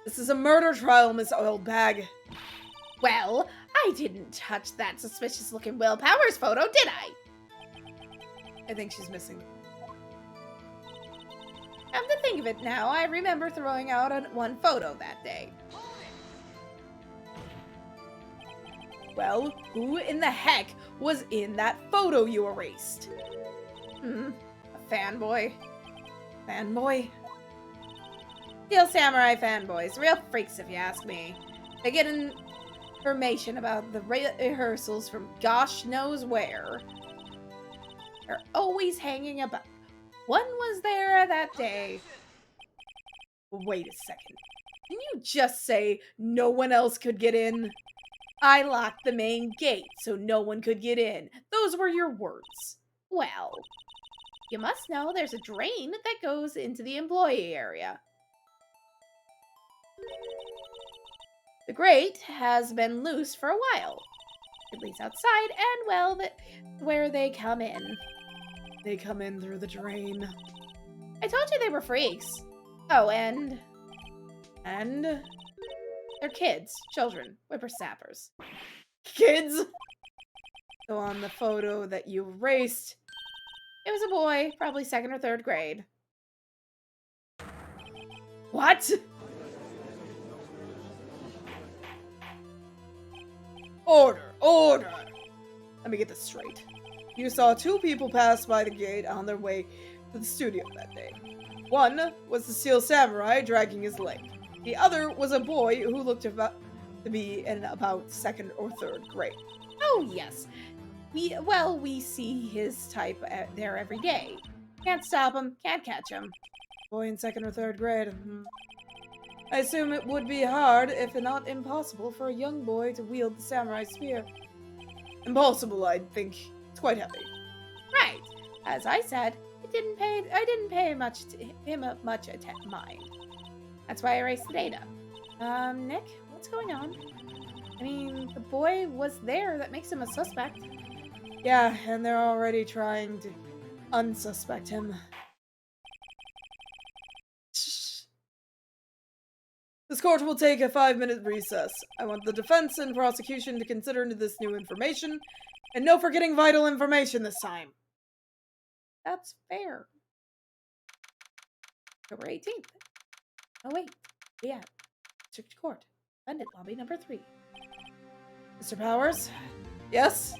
[SPEAKER 1] This is a murder trial, Miss Oldbag.
[SPEAKER 2] Well, I didn't touch that suspicious-looking Will Powers photo, did I?
[SPEAKER 1] I think she's missing.
[SPEAKER 2] Come to think of it now, I remember throwing out one photo that day. Well, who in the heck was in that photo you erased? A fanboy. Fanboy? Steel Samurai fanboys. Real freaks, if you ask me. They get information about the rehearsals from gosh knows where. They're always hanging about. One was there that day. Wait a second. Can you just say no one else could get in? I locked the main gate so no one could get in. Those were your words. Well, you must know there's a drain that goes into the employee area. The grate has been loose for a while. It leads outside and, well, where they come in.
[SPEAKER 1] They come in through the drain.
[SPEAKER 2] I told you they were freaks. Oh, and they're kids, children, whippersnappers.
[SPEAKER 1] Kids? So on the photo that you erased,
[SPEAKER 2] it was a boy, probably 2nd or 3rd grade.
[SPEAKER 1] What? Order! Order! Let me get this straight. You saw 2 people pass by the gate on their way to the studio that day. One was the Steel Samurai dragging his leg. The other was a boy who looked to be in about 2nd or 3rd grade.
[SPEAKER 2] Oh, yes. We see his type there every day. Can't stop him, can't catch him.
[SPEAKER 1] Boy in 2nd or 3rd grade. I assume it would be hard, if not impossible, for a young boy to wield the samurai spear. Impossible, I think. It's quite heavy.
[SPEAKER 2] Right. As I said, I didn't pay much mind. That's why I erased the data. Nick, what's going on? I mean, the boy was there. That makes him a suspect.
[SPEAKER 1] Yeah, and they're already trying to unsuspect him. Shh. This court will take a 5-minute recess. I want the defense and prosecution to consider this new information, and no forgetting vital information this time.
[SPEAKER 2] That's fair. October 18th. Oh, wait. Yeah. District Court. Defendant Lobby number 3.
[SPEAKER 1] Mr. Powers? Yes?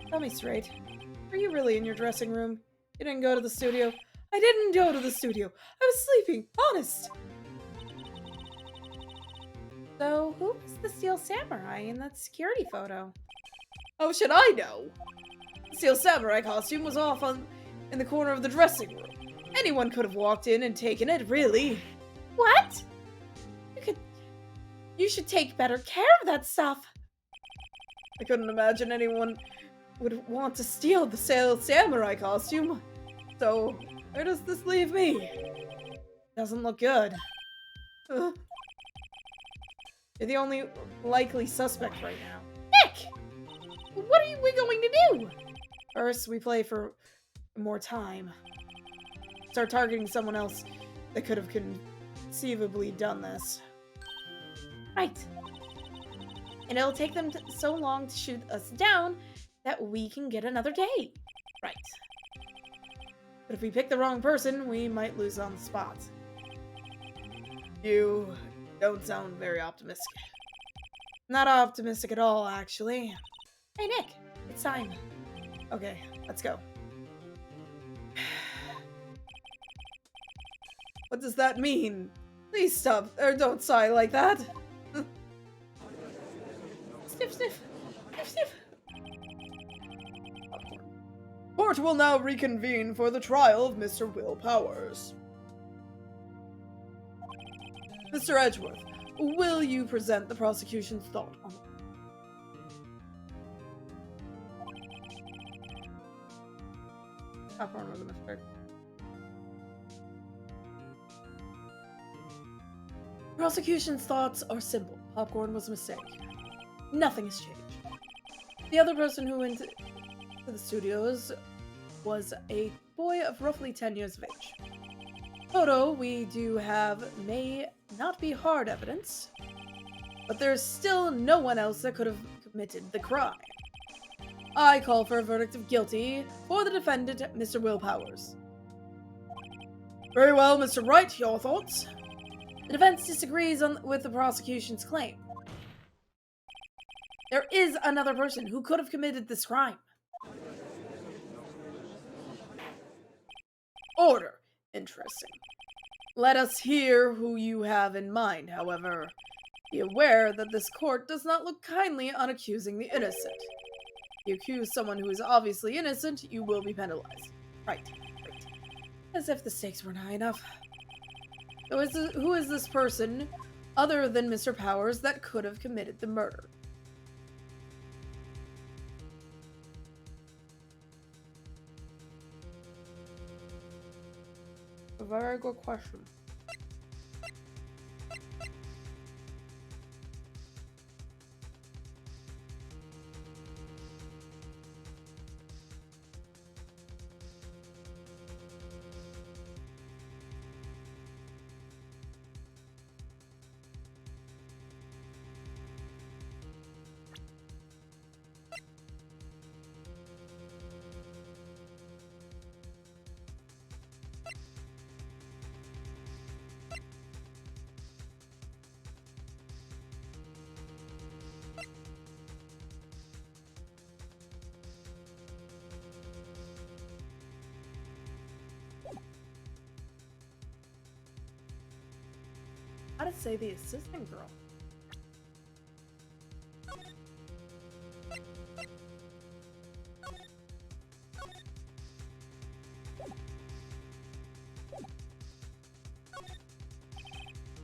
[SPEAKER 1] Tell me straight. Were you really in your dressing room? You didn't go to the studio? I didn't go to the studio. I was sleeping. Honest.
[SPEAKER 2] So, who was the Steel Samurai in that security photo?
[SPEAKER 1] How should I know? The Steel Samurai costume was off in the corner of the dressing room. Anyone could have walked in and taken it, really.
[SPEAKER 2] What? You should take better care of that stuff.
[SPEAKER 1] I couldn't imagine anyone would want to steal the Steel Samurai costume. So, where does this leave me? Doesn't look good. You're the only likely suspect right now.
[SPEAKER 2] Nick! What are we going to do?
[SPEAKER 1] First, we play for more time. Start targeting someone else that could have conceivably done this.
[SPEAKER 2] Right. And it'll take them so long to shoot us down that we can get another day.
[SPEAKER 1] Right. But if we pick the wrong person, we might lose on the spot. You don't sound very optimistic. Not optimistic at all, actually.
[SPEAKER 2] Hey, Nick. It's time.
[SPEAKER 1] Okay, let's go. What does that mean? Please stop, or don't sigh like that.
[SPEAKER 2] Sniff, sniff. Sniff, sniff.
[SPEAKER 1] Court will now reconvene for the trial of Mr. Will Powers. Mr. Edgeworth, will you present the prosecution's thought on it? Popcorn was a mistake. Prosecution's thoughts are simple. Popcorn was a mistake. Nothing has changed. The other person who went to the studios was a boy of roughly 10 years of age. Photo we do have may not be hard evidence, but there's still no one else that could have committed the crime. I call for a verdict of guilty for the defendant, Mr. Will Powers. Very well, Mr. Wright, your thoughts? The defense disagrees with the prosecution's claim. There is another person who could have committed this crime. Order. Interesting. Let us hear who you have in mind, however. Be aware that this court does not look kindly on accusing the innocent. If you accuse someone who is obviously innocent, you will be penalized. Right. As if the stakes weren't high enough. Who is this person, other than Mr. Powers, that could have committed the murder? A very good question. How to say the assistant girl?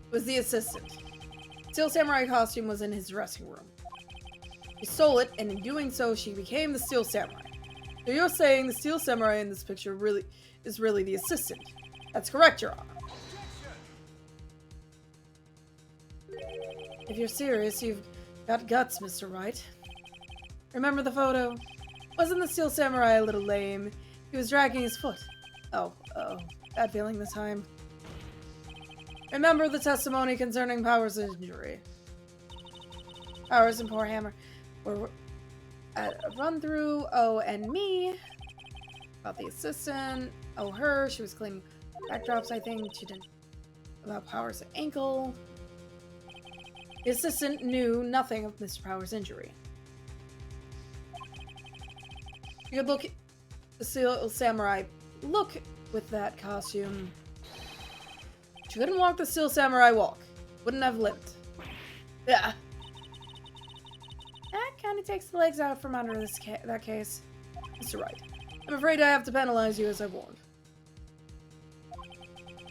[SPEAKER 1] Was the assistant. Steel Samurai costume was in his dressing room. She stole it, and in doing so, she became the Steel Samurai. So you're saying the Steel Samurai in this picture is really the assistant? That's correct, Your Honor. If you're serious, you've got guts, Mr. Wright. Remember the photo? Wasn't the Steel Samurai a little lame? He was dragging his foot. Oh, bad feeling this time. Remember the testimony concerning Powers' injury. Powers and poor Hammer were at a run-through. Oh, and me. About the assistant. Oh, her. She was cleaning backdrops, I think. She didn't. About Powers' ankle. The assistant knew nothing of Mr. Powers' injury. You could look at the Steel Samurai. Look with that costume. She couldn't walk the Steel Samurai walk. Wouldn't have limped. Yeah. That kind of takes the legs out from under that case. Mr. Wright, I'm afraid I have to penalize you as I warned.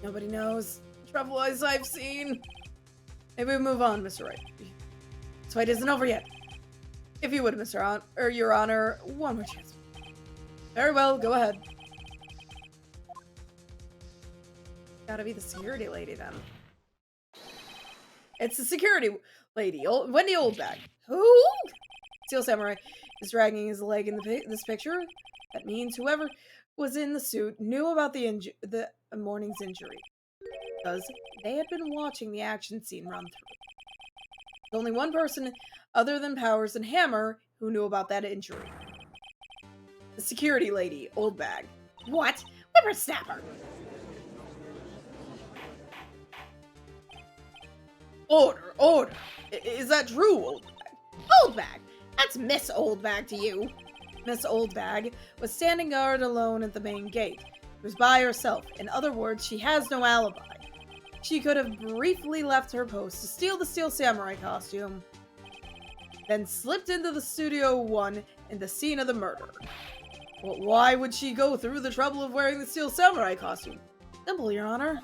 [SPEAKER 1] Nobody knows the trouble eyes I've seen. Maybe we move on, Mr. Wright. This fight isn't over yet. If you would, Your Honor, one more chance. Very well, go ahead. Gotta be the security lady then. It's the security lady, Wendy Oldbag. Who? Steel Samurai is dragging his leg in this picture. That means whoever was in the suit knew about the morning's injury. Because they had been watching the action scene run through. There's only one person other than Powers and Hammer who knew about that injury. The security lady, Oldbag. What? Whippersnapper! Order, order! Is that true, Oldbag? Oldbag! That's Miss Oldbag to you! Miss Oldbag was standing guard alone at the main gate. She was by herself. In other words, she has no alibi. She could have briefly left her post to steal the Steel Samurai costume, then slipped into the Studio 1 in the scene of the murder. Well, why would she go through the trouble of wearing the Steel Samurai costume? Simple, Your Honor.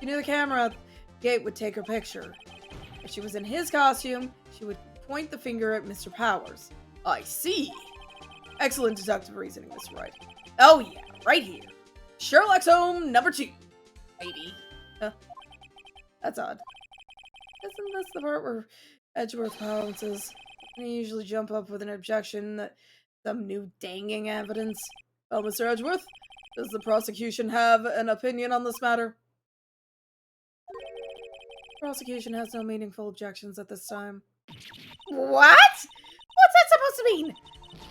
[SPEAKER 1] She knew the camera gate would take her picture. If she was in his costume, she would point the finger at Mr. Powers. I see. Excellent deductive reasoning, Mr. Wright. Oh yeah, right here. Sherlock's Home number 2. Maybe. That's odd. Isn't this the part where Edgeworth pounces? They usually jump up with an objection that some new danging evidence. Well, Mr. Edgeworth, does the prosecution have an opinion on this matter? Prosecution has no meaningful objections at this time. What?
[SPEAKER 2] What's that supposed to mean?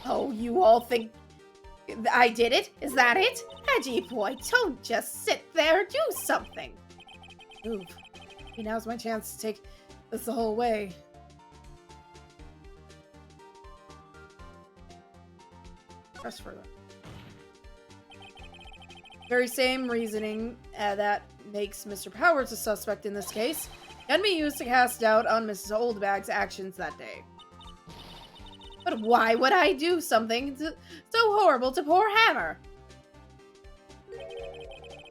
[SPEAKER 2] Oh, you all think I did it? Is that it? Edgy boy, don't just sit there. Do something.
[SPEAKER 1] Move. Now's my chance to take this the whole way. Press further. Very same reasoning that makes Mr. Powers a suspect in this case can be used to cast doubt on Mrs. Oldbag's actions that day.
[SPEAKER 2] But why would I do something so horrible to poor Hammer?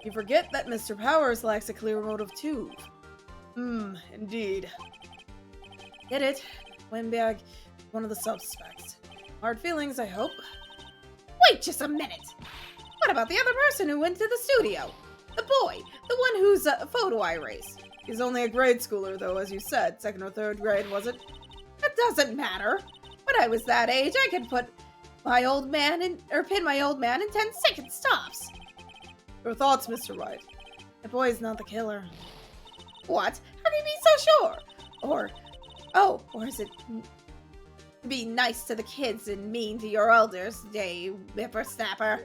[SPEAKER 1] You forget that Mr. Powers lacks a clear motive too. Indeed. Get it? Windbag, one of the suspects. Hard feelings, I hope.
[SPEAKER 2] Wait just a minute. What about the other person who went to the studio? The boy, the one whose photo I erased.
[SPEAKER 1] He's only a grade schooler, though, as you said. 2nd or 3rd grade, was it?
[SPEAKER 2] That doesn't matter. When I was that age, I could put my old man in, or pin my old man in 10-second stops.
[SPEAKER 1] Your thoughts, Mr. Wright. The boy's not the killer.
[SPEAKER 2] What? How can you be so sure? Or is it be nice to the kids and mean to your elders, day whippersnapper?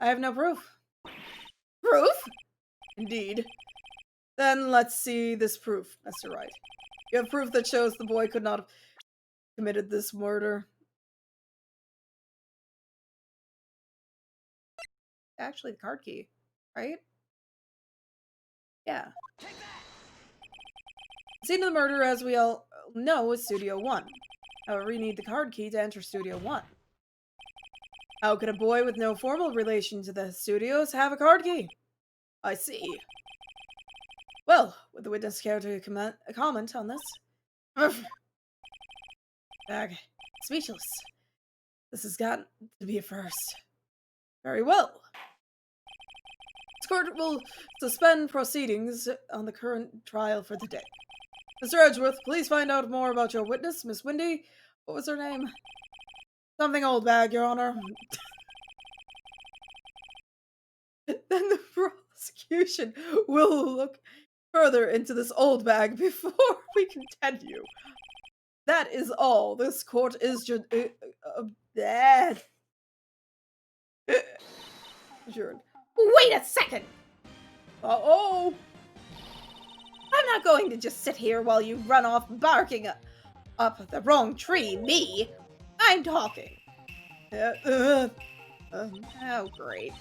[SPEAKER 1] I have no proof.
[SPEAKER 2] Proof?
[SPEAKER 1] Indeed. Then let's see this proof, Mr. Wright. You have proof that shows the boy could not have committed this murder. Actually, the card key, right? Yeah. The scene of the murder, as we all know, is Studio 1. However, you need the card key to enter Studio 1. How could a boy with no formal relation to the studios have a card key? I see. Well, would the witness care to comment on this? Bag. Speechless. This has got to be a first. Very well. This court will suspend proceedings on the current trial for the day. Mr. Edgeworth, please find out more about your witness, Miss Windy. What was her name? Something Oldbag, Your Honor. Then the prosecution will look further into this Oldbag before we continue. That is all. This court is just bad. Adjourned.
[SPEAKER 2] Wait a second!
[SPEAKER 1] Uh-oh!
[SPEAKER 2] I'm not going to just sit here while you run off barking up the wrong tree, me! I'm talking! Oh, great.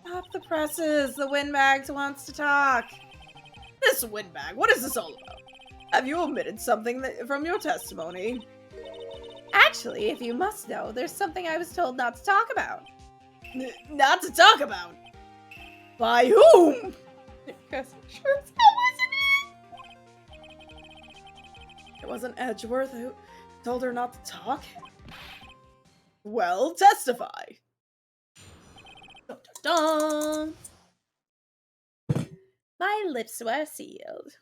[SPEAKER 2] Stop the presses! The Windbags wants to talk!
[SPEAKER 1] This Windbag, what is this all about? Have you omitted something from your testimony?
[SPEAKER 2] Actually, if you must know, there's something I was told not to talk about.
[SPEAKER 1] Not to talk about? By whom?
[SPEAKER 2] Because sure as hell wasn't it!
[SPEAKER 1] It wasn't Edgeworth who told her not to talk? Well, testify.
[SPEAKER 2] Dun, dun, dun. My lips were sealed.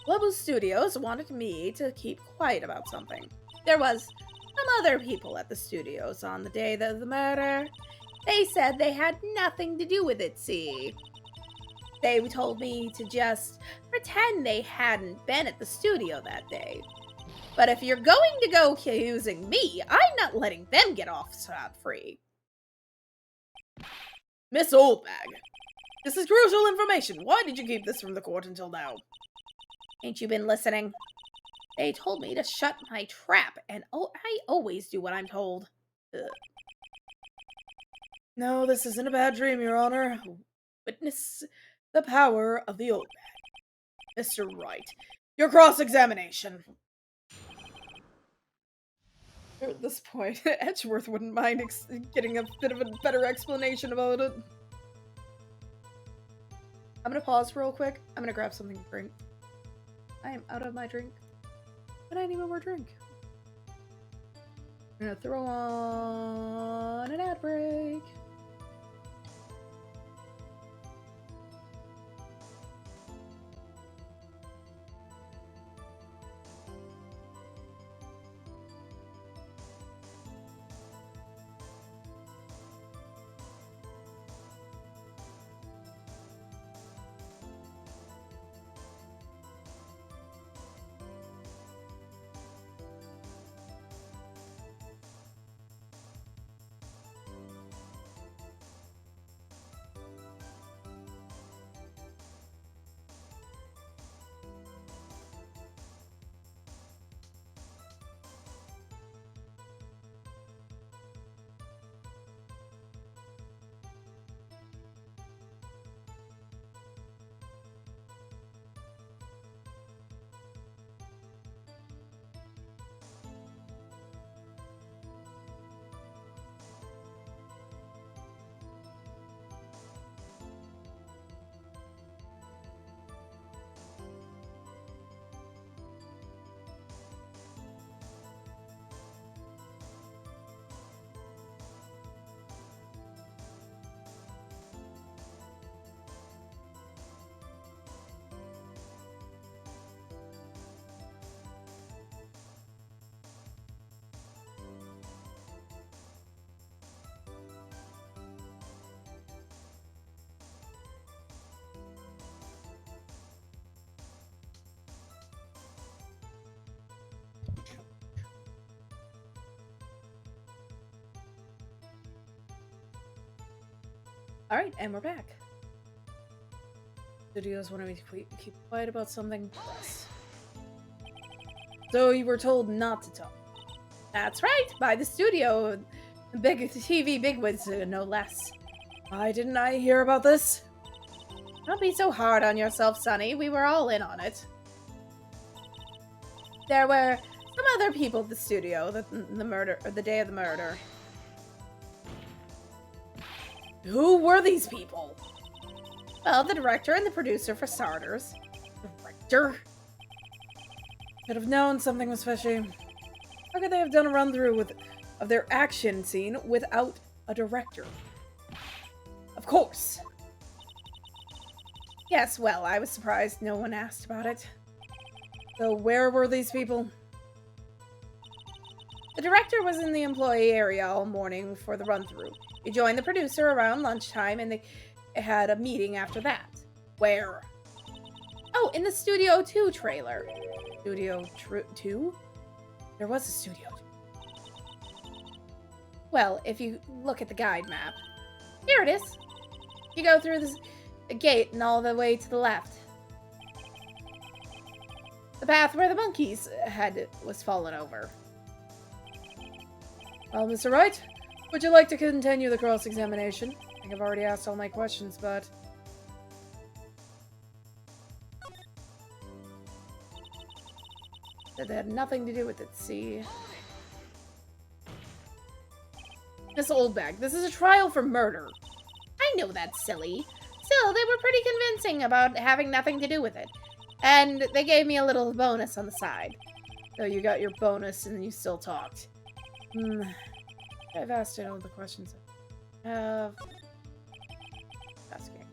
[SPEAKER 2] Global Studios wanted me to keep quiet about something. There was some other people at the studios on the day of the murder. They said they had nothing to do with it, see? They told me to just pretend they hadn't been at the studio that day. But if you're going to go accusing me, I'm not letting them get off scot-free.
[SPEAKER 1] Miss Oldbag, this is crucial information. Why did you keep this from the court until now?
[SPEAKER 2] Ain't you been listening? They told me to shut my trap, and I always do what I'm told. Ugh.
[SPEAKER 1] No, this isn't a bad dream, Your Honor. Witness the power of the Oldbag. Mr. Wright, your cross-examination. At this point, Edgeworth wouldn't mind getting a bit of a better explanation about it. I'm gonna pause real quick. I'm gonna grab something to drink. I am out of my drink. And I need one more drink. I'm gonna throw on an ad break. Alright, and we're back. Studios wanted me to keep quiet about something. Press. So you were told not to talk.
[SPEAKER 2] That's right, by the studio. Big TV bigwigs, no less.
[SPEAKER 1] Why didn't I hear about this?
[SPEAKER 2] Don't be so hard on yourself, Sonny. We were all in on it. There were some other people at the studio, the day of the murder.
[SPEAKER 1] Who were these people?
[SPEAKER 2] Well, the director and the producer, for starters.
[SPEAKER 1] Director? Should have known something was fishy. How could they have done a run-through of their action scene without a director? Of course.
[SPEAKER 2] Yes, well, I was surprised no one asked about it.
[SPEAKER 1] So where were these people?
[SPEAKER 2] The director was in the employee area all morning for the run-through. He joined the producer around lunchtime, and they had a meeting after that.
[SPEAKER 1] Where?
[SPEAKER 2] Oh, in the Studio 2 trailer.
[SPEAKER 1] Studio 2? There was a Studio 2.
[SPEAKER 2] Well, if you look at the guide map. Here it is. You go through this gate and all the way to the left. The path where the monkey's head was fallen over.
[SPEAKER 1] Well, Mr. Wright, would you like to continue the cross-examination? I think I've already asked all my questions, but...
[SPEAKER 2] That had nothing to do with it, see?
[SPEAKER 1] Miss Oldbag, this is a trial for murder.
[SPEAKER 2] I know that's silly. Still, they were pretty convincing about having nothing to do with it. And they gave me a little bonus on the side.
[SPEAKER 1] So you got your bonus and you still talked. I've asked all the questions I have. Asking.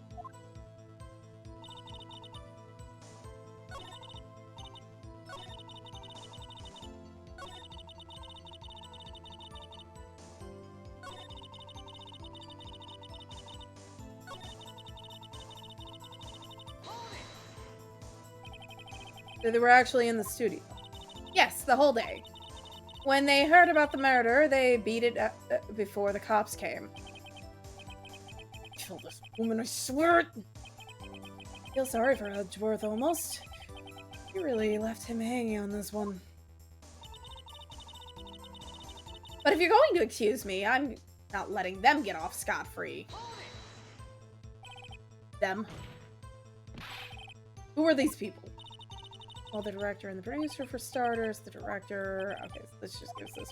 [SPEAKER 1] So they were actually in the studio?
[SPEAKER 2] Yes, the whole day. When they heard about the murder, they beat it before the cops came.
[SPEAKER 1] Kill this woman, I swear it! Feel sorry for Edgeworth, almost. You really left him hanging on this one.
[SPEAKER 2] But if you're going to accuse me, I'm not letting them get off scot-free.
[SPEAKER 1] Them? Who are these people? Well, the director and the producer, for starters. The director... Okay, so let's just give this...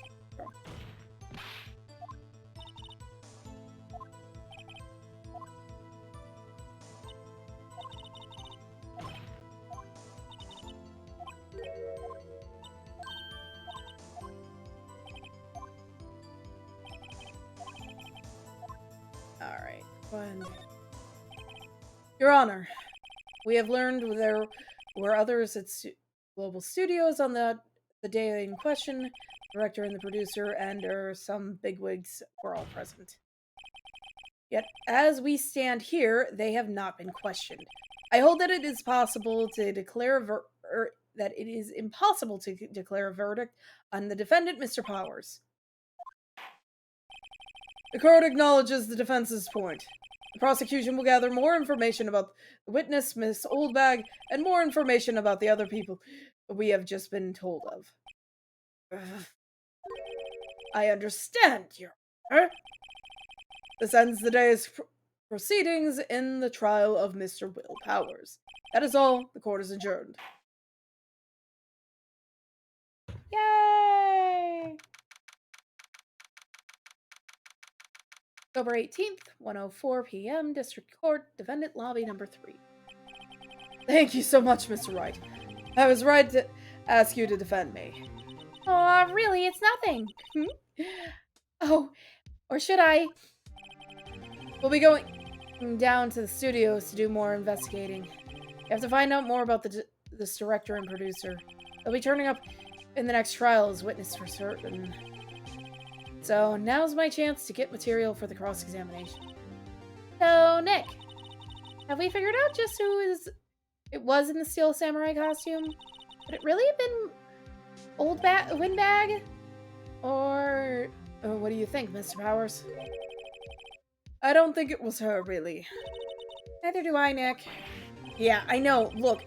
[SPEAKER 1] Alright, go ahead. Your Honor, we have learned there were others at Global Studios on the day in question. The director and the producer and some bigwigs were all present. Yet, as we stand here, they have not been questioned. I hold that it is possible to declare that it is impossible to declare a verdict on the defendant, Mr. Powers. The court acknowledges the defense's point. The prosecution will gather more information about the witness, Miss Oldbag, and more information about the other people we have just been told of. I understand, Your Honor. This ends the day's proceedings in the trial of Mr. Will Powers. That is all. The court is adjourned.
[SPEAKER 2] Yay! October 18th, 1:04 p.m., District Court, Defendant Lobby number 3.
[SPEAKER 1] Thank you so much, Mr. Wright. I was right to ask you to defend me.
[SPEAKER 2] Aw, really, it's nothing. Oh, or should I?
[SPEAKER 1] We'll be going down to the studios to do more investigating. You have to find out more about this director and producer. They'll be turning up in the next trial as witness for certain. So now's my chance to get material for the cross-examination.
[SPEAKER 2] So, Nick, have we figured out just who it was in the Steel Samurai costume? Would it really have been Windbag?
[SPEAKER 1] Or what do you think, Mr. Powers? I don't think it was her, really.
[SPEAKER 2] Neither do I, Nick.
[SPEAKER 1] Yeah, I know. Look,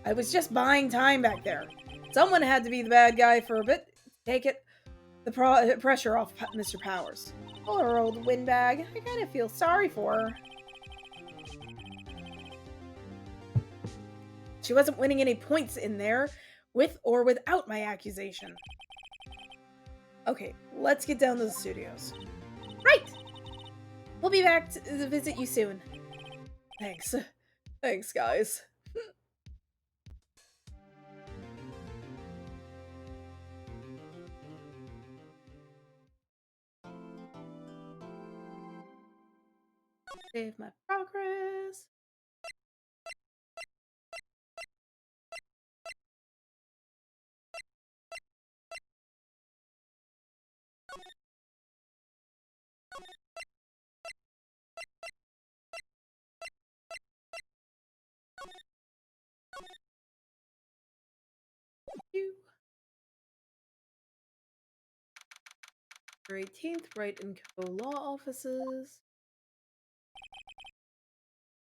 [SPEAKER 1] I was just buying time back there. Someone had to be the bad guy for a bit. Take the pressure off Mr. Powers.
[SPEAKER 2] Poor old windbag. I kind of feel sorry for her.
[SPEAKER 1] She wasn't winning any points in there, with or without my accusation. Okay, let's get down to the studios.
[SPEAKER 2] Right! We'll be back to visit you soon.
[SPEAKER 1] Thanks. Thanks, guys.
[SPEAKER 2] Save my progress.
[SPEAKER 1] You. 18th, Wright and Co. law offices.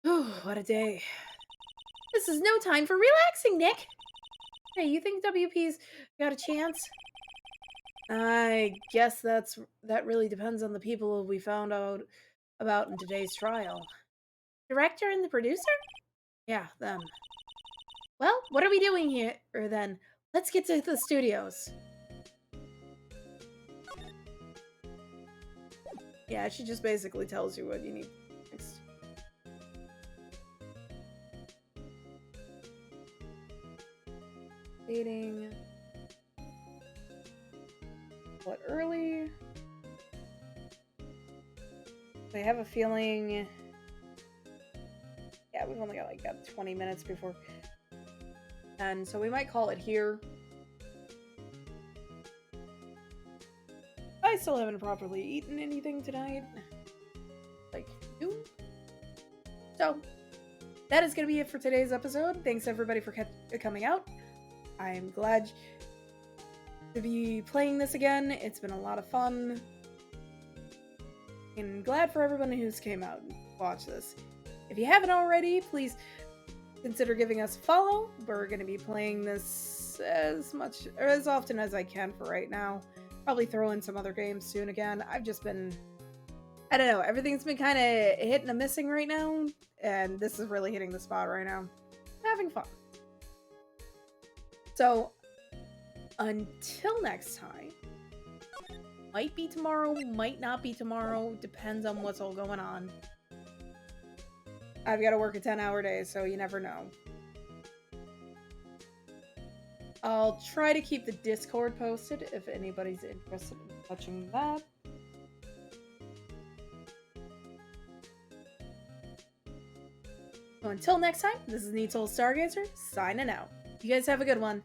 [SPEAKER 1] Oh, what a day.
[SPEAKER 2] This is no time for relaxing, Nick. Hey, you think WP's got a chance?
[SPEAKER 1] I guess that really depends on the people we found out about in today's trial.
[SPEAKER 2] Director and the producer?
[SPEAKER 1] Yeah, them.
[SPEAKER 2] Well, what are we doing here then? Let's get to the studios.
[SPEAKER 1] Yeah, she just basically tells you what you need next. Dating. What, early? I have a feeling... Yeah, we've only got like 20 minutes before... And so we might call it here. I still haven't properly eaten anything tonight. Like, noon? So, that is going to be it for today's episode. Thanks everybody for coming out. I'm glad to be playing this again. It's been a lot of fun. And glad for everyone who's came out and watched this. If you haven't already, please consider giving us a follow. We're going to be playing this as much or as often as I can for right now. Probably throw in some other games soon again. I've just been, I don't know, everything's been kind of hitting and missing right now, and this is really hitting the spot right now. I'm having fun. So, until next time, might be tomorrow, might not be tomorrow, depends on what's all going on. I've got to work a 10-hour day, so you never know. I'll try to keep the Discord posted if anybody's interested in touching that. So until next time, this is Neat Soul Stargazer, signing out. You guys have a good one.